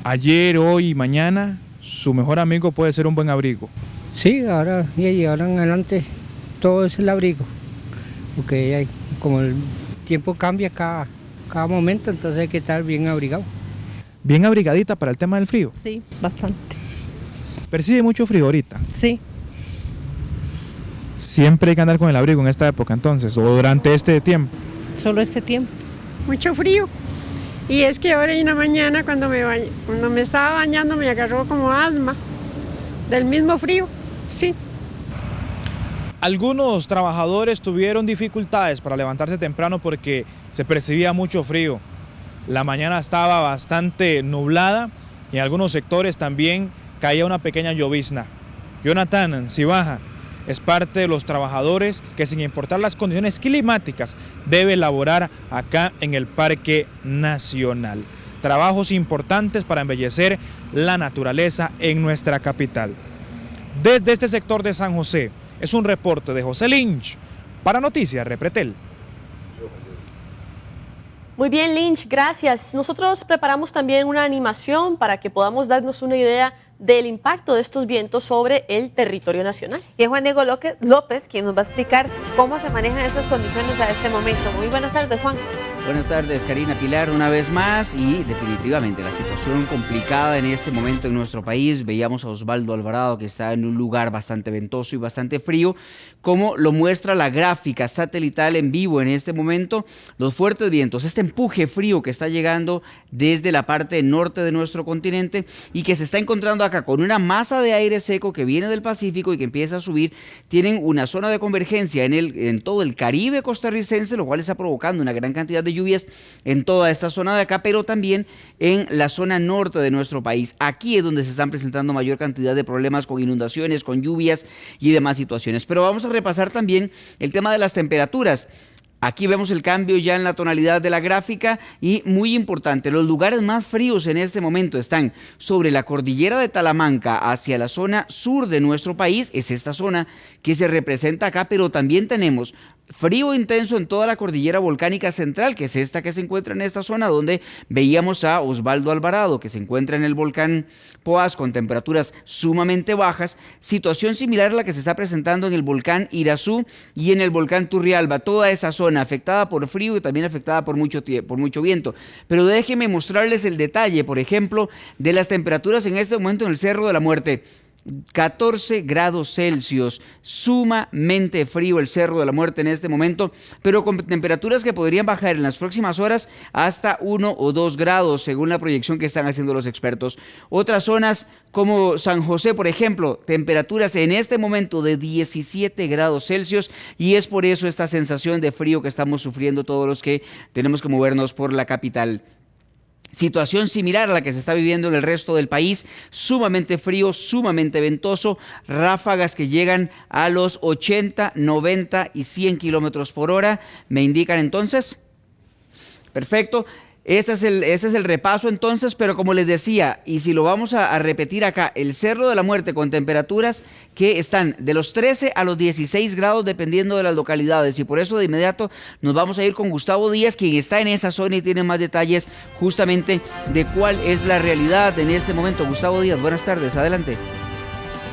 Ayer, hoy y mañana, su mejor amigo puede ser un buen abrigo. Sí, ahora en adelante todo es el abrigo, porque como el tiempo cambia cada momento, entonces hay que estar bien abrigado. ¿Bien abrigadita para el tema del frío? Sí, bastante. ¿Percibe mucho frío ahorita? Sí. ¿Siempre hay que andar con el abrigo en esta época entonces, o durante este tiempo? Solo este tiempo. Mucho frío. Y es que ahora en la mañana cuando me estaba bañando me agarró como asma. Del mismo frío, sí. Algunos trabajadores tuvieron dificultades para levantarse temprano porque se percibía mucho frío. La mañana estaba bastante nublada y en algunos sectores también caía una pequeña llovizna. Jonathan Cibaja es parte de los trabajadores que, sin importar las condiciones climáticas, debe laborar acá en el Parque Nacional. Trabajos importantes para embellecer la naturaleza en nuestra capital. Desde este sector de San José, es un reporte de José Lynch para Noticias Repretel. Muy bien, Lynch, gracias. Nosotros preparamos también una animación para que podamos darnos una idea del impacto de estos vientos sobre el territorio nacional. Y es Juan Diego López quien nos va a explicar cómo se manejan estas condiciones a este momento. Muy buenas tardes, Juan. Buenas tardes, Karina, Pilar, una vez más, y definitivamente la situación complicada en este momento en nuestro país. Veíamos a Osvaldo Alvarado, que está en un lugar bastante ventoso y bastante frío, como lo muestra la gráfica satelital en vivo en este momento. Los fuertes vientos, este empuje frío que está llegando desde la parte norte de nuestro continente y que se está encontrando acá con una masa de aire seco que viene del Pacífico y que empieza a subir, tienen una zona de convergencia en todo el Caribe costarricense, lo cual está provocando una gran cantidad de lluvias en toda esta zona de acá, pero también en la zona norte de nuestro país. Aquí es donde se están presentando mayor cantidad de problemas con inundaciones, con lluvias y demás situaciones. Pero vamos a repasar también el tema de las temperaturas. Aquí vemos el cambio ya en la tonalidad de la gráfica y muy importante, los lugares más fríos en este momento están sobre la cordillera de Talamanca hacia la zona sur de nuestro país, es esta zona que se representa acá, pero también tenemos frío intenso en toda la cordillera volcánica central, que es esta que se encuentra en esta zona donde veíamos a Osvaldo Alvarado, que se encuentra en el volcán Poás con temperaturas sumamente bajas, situación similar a la que se está presentando en el volcán Irazú y en el volcán Turrialba, toda esa zona afectada por frío y también afectada por mucho viento. Pero déjenme mostrarles el detalle, por ejemplo, de las temperaturas en este momento en el Cerro de la Muerte. 14 grados Celsius, sumamente frío el Cerro de la Muerte en este momento, pero con temperaturas que podrían bajar en las próximas horas hasta 1 o 2 grados, según la proyección que están haciendo los expertos. Otras zonas como San José, por ejemplo, temperaturas en este momento de 17 grados Celsius, y es por eso esta sensación de frío que estamos sufriendo todos los que tenemos que movernos por la capital. Situación similar a la que se está viviendo en el resto del país, sumamente frío, sumamente ventoso, ráfagas que llegan a los 80, 90 y 100 kilómetros por hora. ¿Me indican entonces? Perfecto. Ese es el repaso entonces, pero como les decía, y si lo vamos a repetir acá, el Cerro de la Muerte con temperaturas que están de los 13 a los 16 grados dependiendo de las localidades, y por eso de inmediato nos vamos a ir con Gustavo Díaz, quien está en esa zona y tiene más detalles justamente de cuál es la realidad en este momento. Gustavo Díaz, buenas tardes, adelante.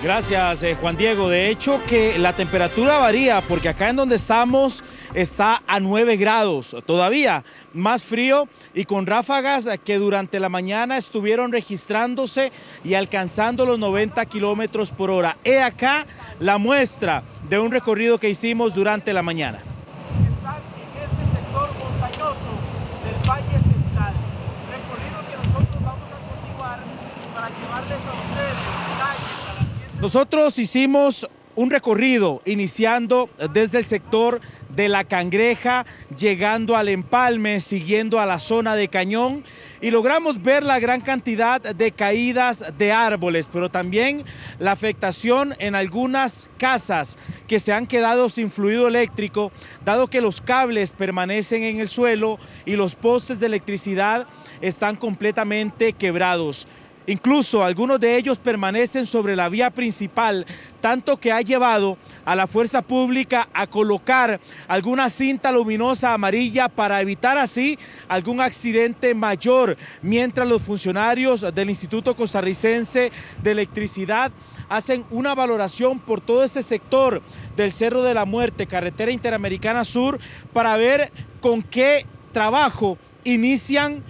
Gracias, Juan Diego. De hecho que la temperatura varía porque acá en donde estamos está a 9 grados, todavía más frío y con ráfagas que durante la mañana estuvieron registrándose y alcanzando los 90 kilómetros por hora. He acá la muestra de un recorrido que hicimos durante la mañana. Están en este sector montañoso del Valle Central, recorrido que nosotros vamos a continuar para llevarles a ustedes detalles. Nosotros hicimos un recorrido iniciando desde el sector de La Cangreja, llegando al Empalme, siguiendo a la zona de Cañón y logramos ver la gran cantidad de caídas de árboles, pero también la afectación en algunas casas que se han quedado sin fluido eléctrico, dado que los cables permanecen en el suelo y los postes de electricidad están completamente quebrados. Incluso algunos de ellos permanecen sobre la vía principal, tanto que ha llevado a la fuerza pública a colocar alguna cinta luminosa amarilla para evitar así algún accidente mayor, mientras los funcionarios del Instituto Costarricense de Electricidad hacen una valoración por todo este sector del Cerro de la Muerte, Carretera Interamericana Sur, para ver con qué trabajo inician,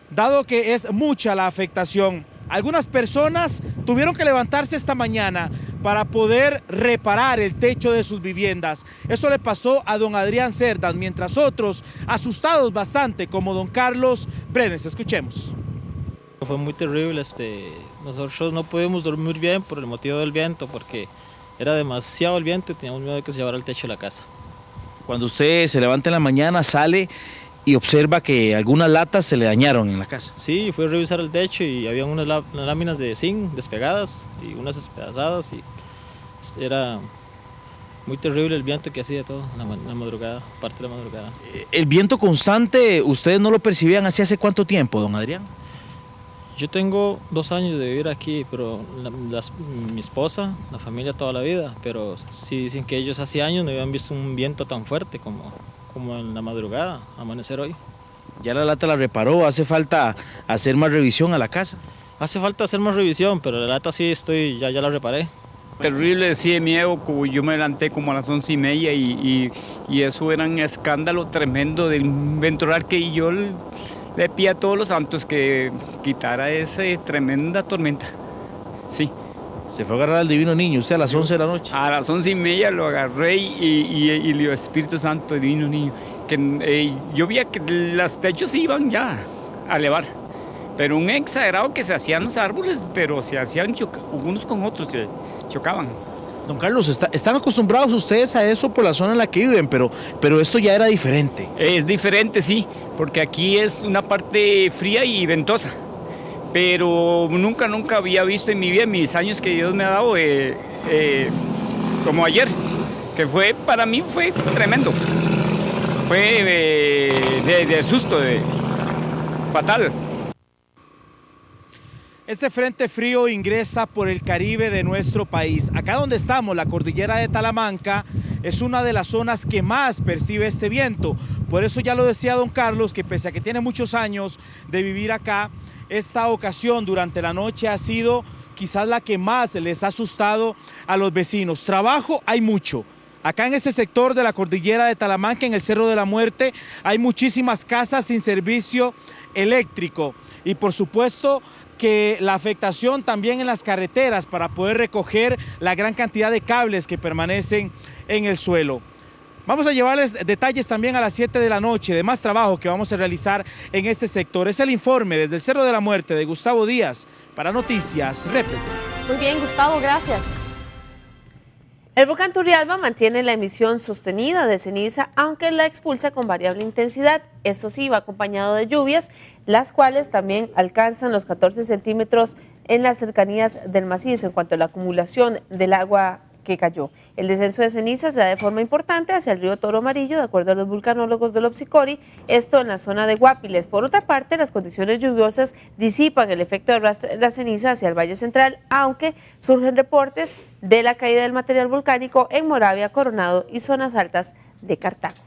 dado que es mucha la afectación. Algunas personas tuvieron que levantarse esta mañana para poder reparar el techo de sus viviendas. Eso le pasó a don Adrián Cerdas, mientras otros, asustados bastante, como don Carlos Brenes. Escuchemos. Fue muy terrible, nosotros no pudimos dormir bien por el motivo del viento, porque era demasiado el viento y teníamos miedo de que se llevara el techo de la casa. Cuando usted se levanta en la mañana, sale y observa que algunas latas se le dañaron en la casa. Sí, fui a revisar el techo y había unas láminas de zinc despegadas y unas despedazadas y era muy terrible el viento que hacía todo en la madrugada, parte de la madrugada. ¿El viento constante ustedes no lo percibían hace cuánto tiempo, don Adrián? Yo tengo 2 años de vivir aquí, pero mi esposa, la familia toda la vida, pero sí dicen que ellos hace años no habían visto un viento tan fuerte como en la madrugada, amanecer hoy. ¿Ya la lata la reparó? ¿Hace falta hacer más revisión a la casa? Hace falta hacer más revisión, pero la lata sí ya la reparé. Terrible, sí, de miedo. Yo me levanté como a las 11:30 y eso era un escándalo tremendo del ventoral que yo le pedí a todos los santos que quitara esa tremenda tormenta. Sí. ¿Se fue a agarrar al Divino Niño usted a las 11 de la noche? A las 11:30 lo agarré y el Espíritu Santo, Divino Niño. Que, yo veía que los techos se iban ya a elevar, pero un exagerado que se hacían los árboles, pero se hacían unos con otros, que chocaban. Don Carlos, ¿están acostumbrados ustedes a eso por la zona en la que viven, pero esto ya era diferente? Es diferente, sí, porque aquí es una parte fría y ventosa. Pero nunca había visto en mi vida, en mis años que Dios me ha dado, como ayer, que para mí fue tremendo. Fue de susto, fatal. Este frente frío ingresa por el Caribe de nuestro país. Acá donde estamos, la cordillera de Talamanca, es una de las zonas que más percibe este viento. Por eso ya lo decía don Carlos, que pese a que tiene muchos años de vivir acá, esta ocasión durante la noche ha sido quizás la que más les ha asustado a los vecinos. Trabajo hay mucho. Acá en este sector de la cordillera de Talamanca, en el Cerro de la Muerte, hay muchísimas casas sin servicio eléctrico. Y por supuesto que la afectación también en las carreteras para poder recoger la gran cantidad de cables que permanecen en el suelo. Vamos a llevarles detalles también a las 7 de la noche de más trabajo que vamos a realizar en este sector. Es el informe desde el Cerro de la Muerte de Gustavo Díaz para Noticias Repete. Muy bien, Gustavo, gracias. El volcán Turrialba mantiene la emisión sostenida de ceniza, aunque la expulsa con variable intensidad. Esto sí, va acompañado de lluvias, las cuales también alcanzan los 14 centímetros en las cercanías del macizo. En cuanto a la acumulación del agua que cayó. El descenso de ceniza se da de forma importante hacia el río Toro Amarillo, de acuerdo a los vulcanólogos del Opsicori, esto en la zona de Guapiles. Por otra parte, las condiciones lluviosas disipan el efecto de la ceniza hacia el Valle Central, aunque surgen reportes de la caída del material volcánico en Moravia, Coronado y zonas altas de Cartago.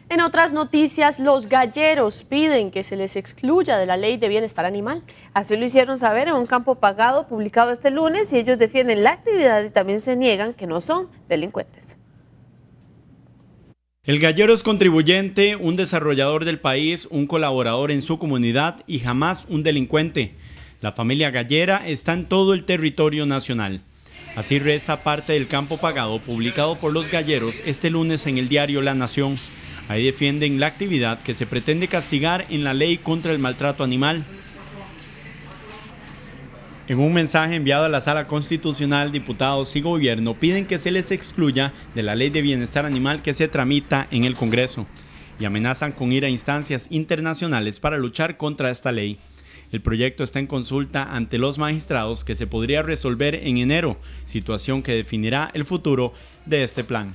En otras noticias, los galleros piden que se les excluya de la ley de bienestar animal. Así lo hicieron saber en un campo pagado publicado este lunes y ellos defienden la actividad y también se niegan que no son delincuentes. El gallero es contribuyente, un desarrollador del país, un colaborador en su comunidad y jamás un delincuente. La familia gallera está en todo el territorio nacional. Así reza parte del campo pagado publicado por los galleros este lunes en el diario La Nación. Ahí defienden la actividad que se pretende castigar en la ley contra el maltrato animal. En un mensaje enviado a la Sala Constitucional, diputados y gobierno piden que se les excluya de la ley de bienestar animal que se tramita en el Congreso y amenazan con ir a instancias internacionales para luchar contra esta ley. El proyecto está en consulta ante los magistrados que se podría resolver en enero, situación que definirá el futuro de este plan.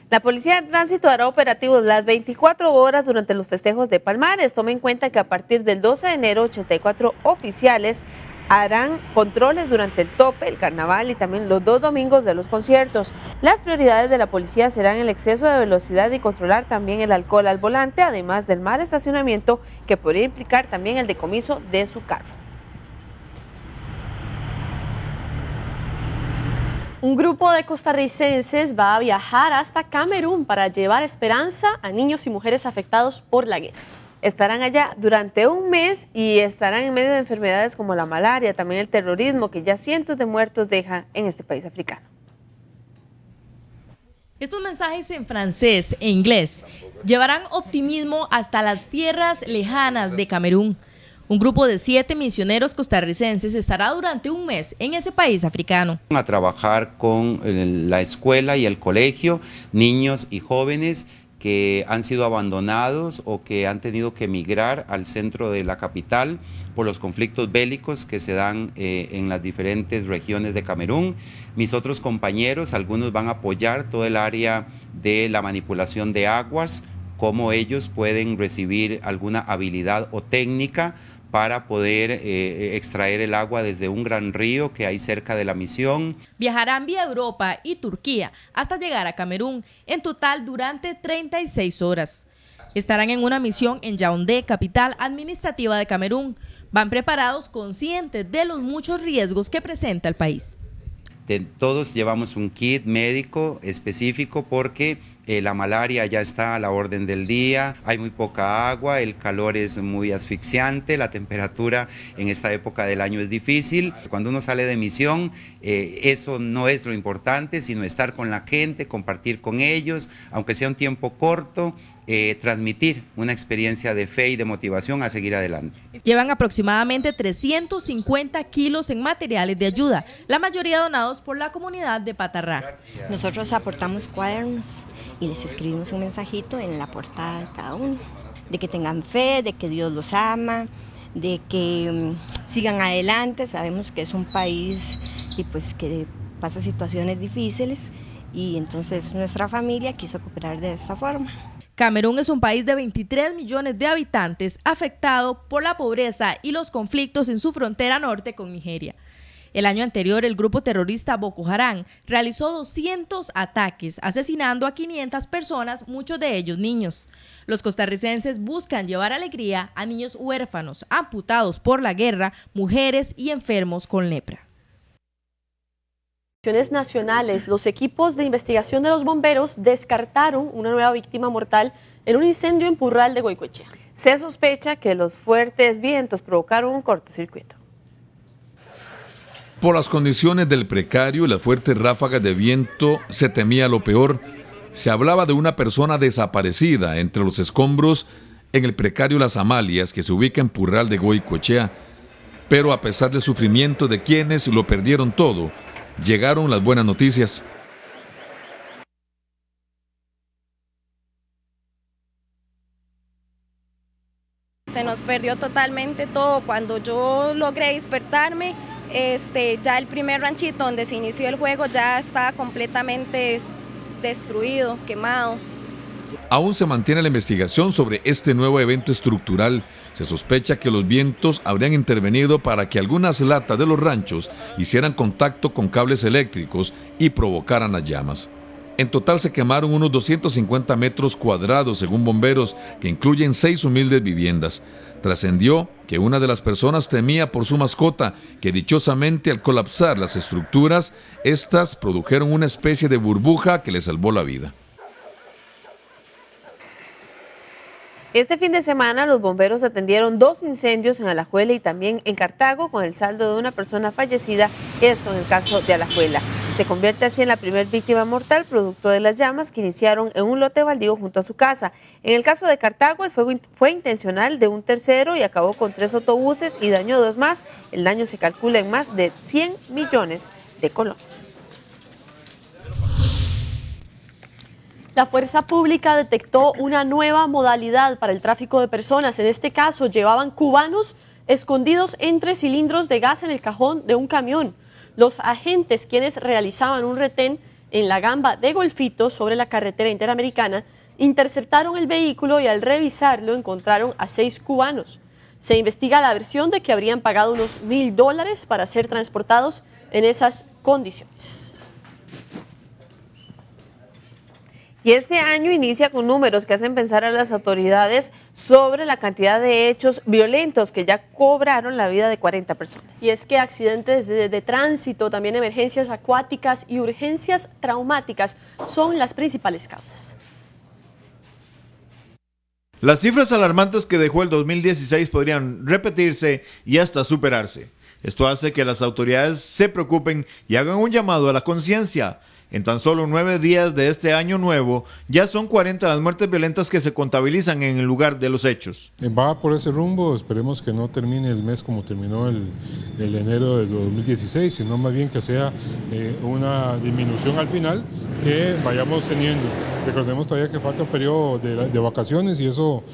La Policía de Tránsito hará operativos las 24 horas durante los festejos de Palmares. Tome en cuenta que a partir del 12 de enero, 84 oficiales harán controles durante el tope, el carnaval y también los 2 domingos de los conciertos. Las prioridades de la policía serán el exceso de velocidad y controlar también el alcohol al volante, además del mal estacionamiento que podría implicar también el decomiso de su carro. Un grupo de costarricenses va a viajar hasta Camerún para llevar esperanza a niños y mujeres afectados por la guerra. Estarán allá durante un mes y estarán en medio de enfermedades como la malaria, también el terrorismo, que ya cientos de muertos deja en este país africano. Estos mensajes en francés e inglés llevarán optimismo hasta las tierras lejanas de Camerún. Un grupo de 7 misioneros costarricenses estará durante un mes en ese país africano. A trabajar con la escuela y el colegio, niños y jóvenes que han sido abandonados o que han tenido que emigrar al centro de la capital por los conflictos bélicos que se dan en las diferentes regiones de Camerún. Mis otros compañeros, algunos van a apoyar todo el área de la manipulación de aguas, cómo ellos pueden recibir alguna habilidad o técnica para poder extraer el agua desde un gran río que hay cerca de la misión. Viajarán vía Europa y Turquía hasta llegar a Camerún, en total durante 36 horas. Estarán en una misión en Yaoundé, capital administrativa de Camerún. Van preparados, conscientes de los muchos riesgos que presenta el país. Todos llevamos un kit médico específico porque la malaria ya está a la orden del día, hay muy poca agua, el calor es muy asfixiante, la temperatura en esta época del año es difícil. Cuando uno sale de misión, eso no es lo importante, sino estar con la gente, compartir con ellos, aunque sea un tiempo corto, transmitir una experiencia de fe y de motivación a seguir adelante. Llevan aproximadamente 350 kilos en materiales de ayuda, la mayoría donados por la comunidad de Patarrá. Nosotros aportamos cuadernos y les escribimos un mensajito en la portada de cada uno, de que tengan fe, de que Dios los ama, de que sigan adelante. Sabemos que es un país y pues que pasa situaciones difíciles y entonces nuestra familia quiso cooperar de esta forma. Camerún es un país de 23 millones de habitantes afectado por la pobreza y los conflictos en su frontera norte con Nigeria. El año anterior, el grupo terrorista Boko Haram realizó 200 ataques, asesinando a 500 personas, muchos de ellos niños. Los costarricenses buscan llevar alegría a niños huérfanos, amputados por la guerra, mujeres y enfermos con lepra. Nacionales, los equipos de investigación de los bomberos descartaron una nueva víctima mortal en un incendio en Purral de Goicoechea. Se sospecha que los fuertes vientos provocaron un cortocircuito. Por las condiciones del precario y las fuertes ráfagas de viento, se temía lo peor. Se hablaba de una persona desaparecida entre los escombros en el precario Las Amalias, que se ubica en Purral de Goicoechea. Pero a pesar del sufrimiento de quienes lo perdieron todo, llegaron las buenas noticias. Se nos perdió totalmente todo. Cuando yo logré despertarme, ya el primer ranchito donde se inició el juego ya estaba completamente destruido, quemado. Aún se mantiene la investigación sobre este nuevo evento estructural. Se sospecha que los vientos habrían intervenido para que algunas latas de los ranchos hicieran contacto con cables eléctricos y provocaran las llamas. En total se quemaron unos 250 metros cuadrados, según bomberos, que incluyen 6 humildes viviendas. Trascendió que una de las personas temía por su mascota, que dichosamente al colapsar las estructuras, estas produjeron una especie de burbuja que le salvó la vida. Este fin de semana los bomberos atendieron 2 incendios en Alajuela y también en Cartago, con el saldo de una persona fallecida, esto en el caso de Alajuela. Se convierte así en la primera víctima mortal producto de las llamas que iniciaron en un lote baldío junto a su casa. En el caso de Cartago, el fuego fue intencional de un tercero y acabó con 3 autobuses y dañó 2 más. El daño se calcula en más de 100 millones de colones. La fuerza pública detectó una nueva modalidad para el tráfico de personas. En este caso, llevaban cubanos escondidos entre cilindros de gas en el cajón de un camión. Los agentes, quienes realizaban un retén en la gamba de Golfito sobre la carretera interamericana, interceptaron el vehículo y al revisarlo encontraron a 6 cubanos. Se investiga la versión de que habrían pagado unos $1.000 para ser transportados en esas condiciones. Y este año inicia con números que hacen pensar a las autoridades sobre la cantidad de hechos violentos que ya cobraron la vida de 40 personas. Y es que accidentes de tránsito, también emergencias acuáticas y urgencias traumáticas son las principales causas. Las cifras alarmantes que dejó el 2016 podrían repetirse y hasta superarse. Esto hace que las autoridades se preocupen y hagan un llamado a la conciencia. En tan solo 9 días de este año nuevo, ya son 40 las muertes violentas que se contabilizan en el lugar de los hechos. Va por ese rumbo, esperemos que no termine el mes como terminó el enero de 2016, sino más bien que sea una disminución al final que vayamos teniendo. Recordemos todavía que falta un periodo de vacaciones y eso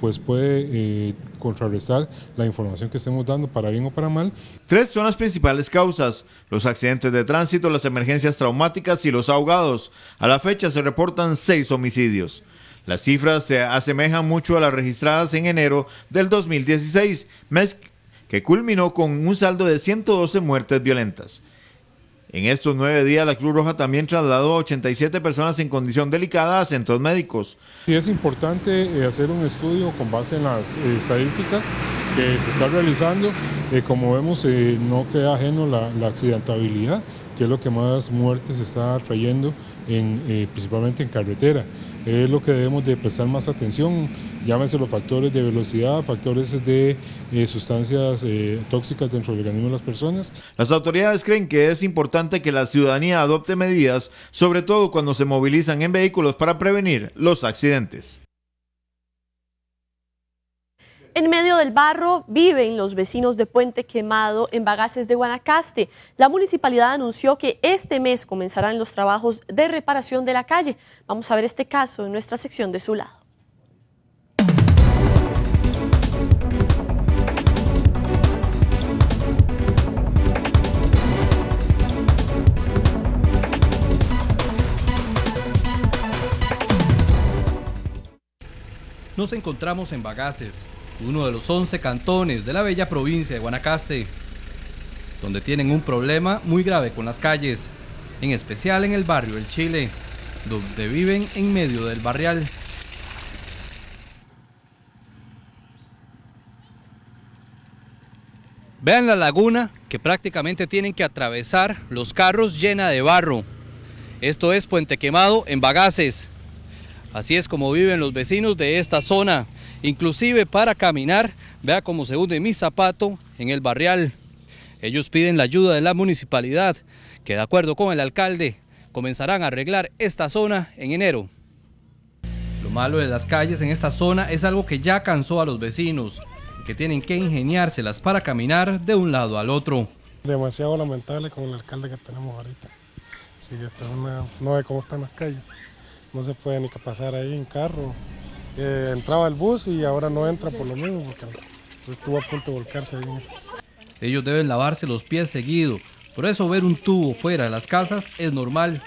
pues puede contrarrestar la información que estemos dando para bien o para mal. 3 son las principales causas: los accidentes de tránsito, las emergencias traumáticas y los ahogados. A la fecha se reportan 6 homicidios. Las cifras se asemejan mucho a las registradas en enero del 2016, mes que culminó con un saldo de 112 muertes violentas. En estos 9 días, la Cruz Roja también trasladó a 87 personas en condición delicada a centros médicos. Y es importante hacer un estudio con base en las estadísticas que se está realizando. Como vemos, no queda ajeno la accidentabilidad, que es lo que más muertes está trayendo, principalmente en carretera. Es lo que debemos de prestar más atención, llámese los factores de velocidad, factores de sustancias tóxicas dentro del organismo de las personas. Las autoridades creen que es importante que la ciudadanía adopte medidas, sobre todo cuando se movilizan en vehículos para prevenir los accidentes. En medio del barro viven los vecinos de Puente Quemado en Bagaces de Guanacaste. La municipalidad anunció que este mes comenzarán los trabajos de reparación de la calle. Vamos a ver este caso en nuestra sección de Su Lado. Nos encontramos en Bagaces, uno de los 11 cantones de la bella provincia de Guanacaste, donde tienen un problema muy grave con las calles, en especial en el barrio El Chile, donde viven en medio del barrial. Vean la laguna que prácticamente tienen que atravesar los carros llena de barro. Esto es Puente Quemado en Bagaces. Así es como viven los vecinos de esta zona. Inclusive para caminar, vea cómo se hunde mi zapato en el barrial. Ellos piden la ayuda de la municipalidad, que de acuerdo con el alcalde, comenzarán a arreglar esta zona en enero. Lo malo de las calles en esta zona es algo que ya cansó a los vecinos, que tienen que ingeniárselas para caminar de un lado al otro. Demasiado lamentable con el alcalde que tenemos ahorita. Sí, no ve cómo están las calles. No se puede ni pasar ahí en carro. Entraba el bus y ahora no entra por lo mismo porque Entonces estuvo a punto de volcarse ahí. Ellos deben lavarse los pies seguido, por eso ver un tubo fuera de las casas es normal.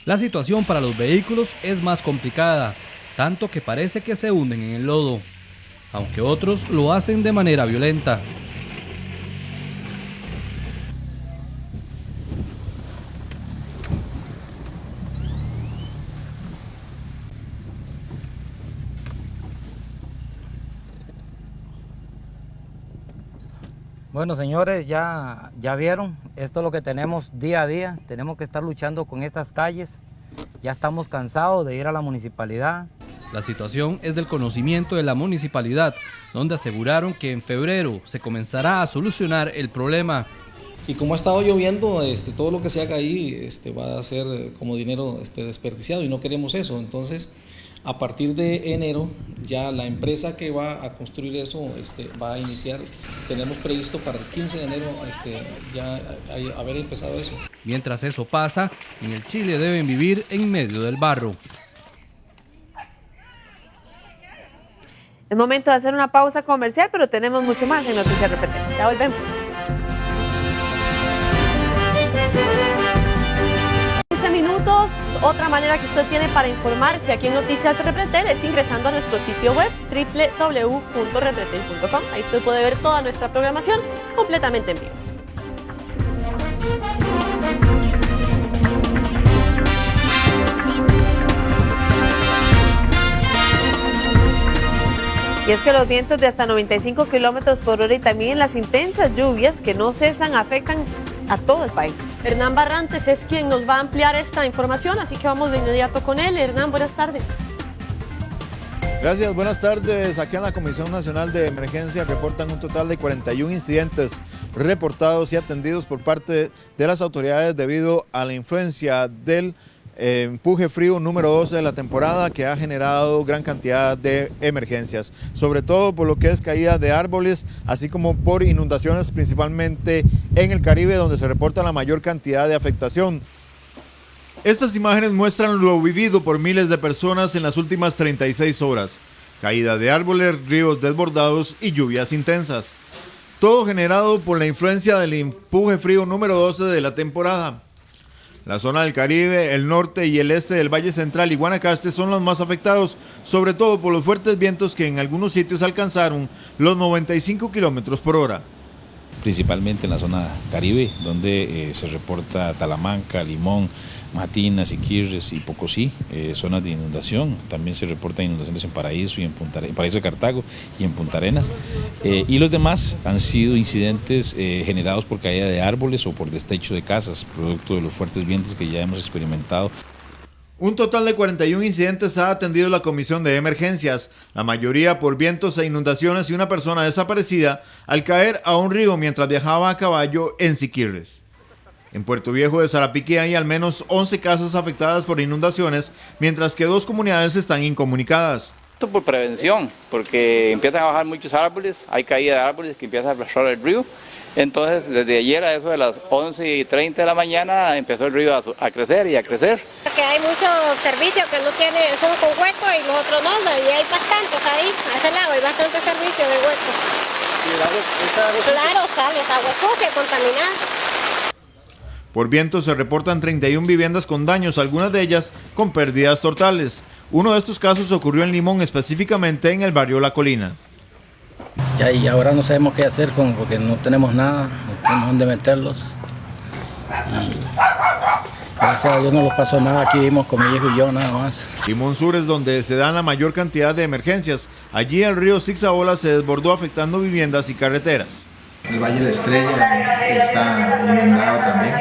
La situación para los vehículos es más complicada, tanto que parece que se hunden en el lodo, aunque otros lo hacen de manera violenta. Bueno, señores, ya vieron, esto es lo que tenemos día a día, tenemos que estar luchando con estas calles, ya estamos cansados de ir a la municipalidad. La situación es del conocimiento de la municipalidad, donde aseguraron que en febrero se comenzará a solucionar el problema. Y como ha estado lloviendo, todo lo que se haga ahí va a ser como dinero desperdiciado y no queremos eso. Entonces, a partir de enero, ya la empresa que va a construir eso va a iniciar. Tenemos previsto para el 15 de enero ya haber empezado eso. Mientras eso pasa, en el Chile deben vivir en medio del barro. Es momento de hacer una pausa comercial, pero tenemos mucho más en Noticias RPT. Ya volvemos. 15 minutos, otra manera que usted tiene para informarse aquí en Noticias Repretel es ingresando a nuestro sitio web www.repretel.com. Ahí usted puede ver toda nuestra programación completamente en vivo. Y es que los vientos de hasta 95 kilómetros por hora y también las intensas lluvias que no cesan afectan a todo el país. Hernán Barrantes es quien nos va a ampliar esta información, así que vamos de inmediato con él. Hernán, buenas tardes. Gracias, buenas tardes. Aquí en la Comisión Nacional de Emergencia reportan un total de 41 incidentes reportados y atendidos por parte de las autoridades debido a la influencia del empuje frío número 12 de la temporada, que ha generado gran cantidad de emergencias, sobre todo por lo que es caída de árboles, así como por inundaciones, principalmente en el Caribe, donde se reporta la mayor cantidad de afectación. Estas imágenes muestran lo vivido por miles de personas en las últimas 36 horas. Caída de árboles, ríos desbordados y lluvias intensas. Todo generado por la influencia del empuje frío número 12 de la temporada. La zona del Caribe, el norte y el este del Valle Central y Guanacaste son los más afectados, sobre todo por los fuertes vientos que en algunos sitios alcanzaron los 95 kilómetros por hora. Principalmente en la zona Caribe, donde se reporta Talamanca, Limón, Matinas, Iquirres y Pocosí, zonas de inundación. También se reportan inundaciones en Paraíso y en Paraíso de Cartago y en Punta Arenas. Y los demás han sido incidentes generados por caída de árboles o por destecho de casas, producto de los fuertes vientos que ya hemos experimentado. Un total de 41 incidentes ha atendido la Comisión de Emergencias, la mayoría por vientos e inundaciones y una persona desaparecida al caer a un río mientras viajaba a caballo en Siquirres. En Puerto Viejo de Sarapiquí hay al menos 11 casas afectadas por inundaciones, mientras que 2 comunidades están incomunicadas. Esto por prevención, porque empiezan a bajar muchos árboles, hay caída de árboles que empieza a arrastrar el río. Entonces, desde ayer a eso de las 11:30 de la mañana empezó el río a crecer y a crecer. Que hay muchos servicios que no tienen, son con hueco y los otros no, y hay bastantes ahí, a ese lado hay bastantes servicios de hueco. ¿Y el agua es Claro, sale, es agua sucia, contaminada. Por viento se reportan 31 viviendas con daños, algunas de ellas con pérdidas totales. Uno de estos casos ocurrió en Limón, específicamente en el barrio La Colina. Y ahora no sabemos qué hacer porque no tenemos nada, no tenemos dónde meterlos. Y gracias a Dios no nos pasó nada, aquí vivimos con mi hijo y yo nada más. Limón Sur es donde se dan la mayor cantidad de emergencias. Allí el río Zigzaola se desbordó afectando viviendas y carreteras. El Valle de la Estrella está inundado también.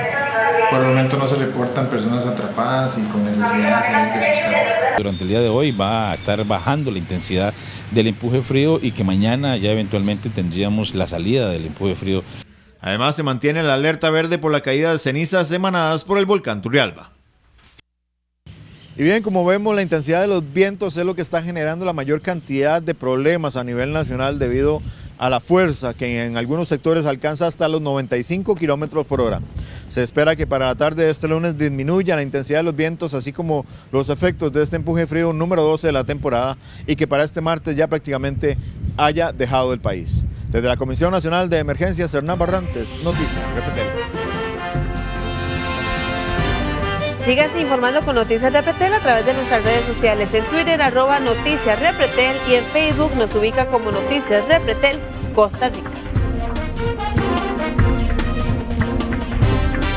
Por el momento no se reportan personas atrapadas y con necesidad de salir de sus casas. Durante el día de hoy va a estar bajando la intensidad del empuje frío y que mañana ya eventualmente tendríamos la salida del empuje frío. Además se mantiene la alerta verde por la caída de cenizas emanadas por el volcán Turrialba. Y bien, como vemos, la intensidad de los vientos es lo que está generando la mayor cantidad de problemas a nivel nacional debido a la fuerza que en algunos sectores alcanza hasta los 95 kilómetros por hora. Se espera que para la tarde de este lunes disminuya la intensidad de los vientos, así como los efectos de este empuje frío número 12 de la temporada, y que para este martes ya prácticamente haya dejado el país. Desde la Comisión Nacional de Emergencias, Hernán Barrantes, Noticias Repretel. Síganse informando con Noticias Repretel a través de nuestras redes sociales. En Twitter, @Noticias Repretel, y en Facebook nos ubica como Noticias Repretel Costa Rica.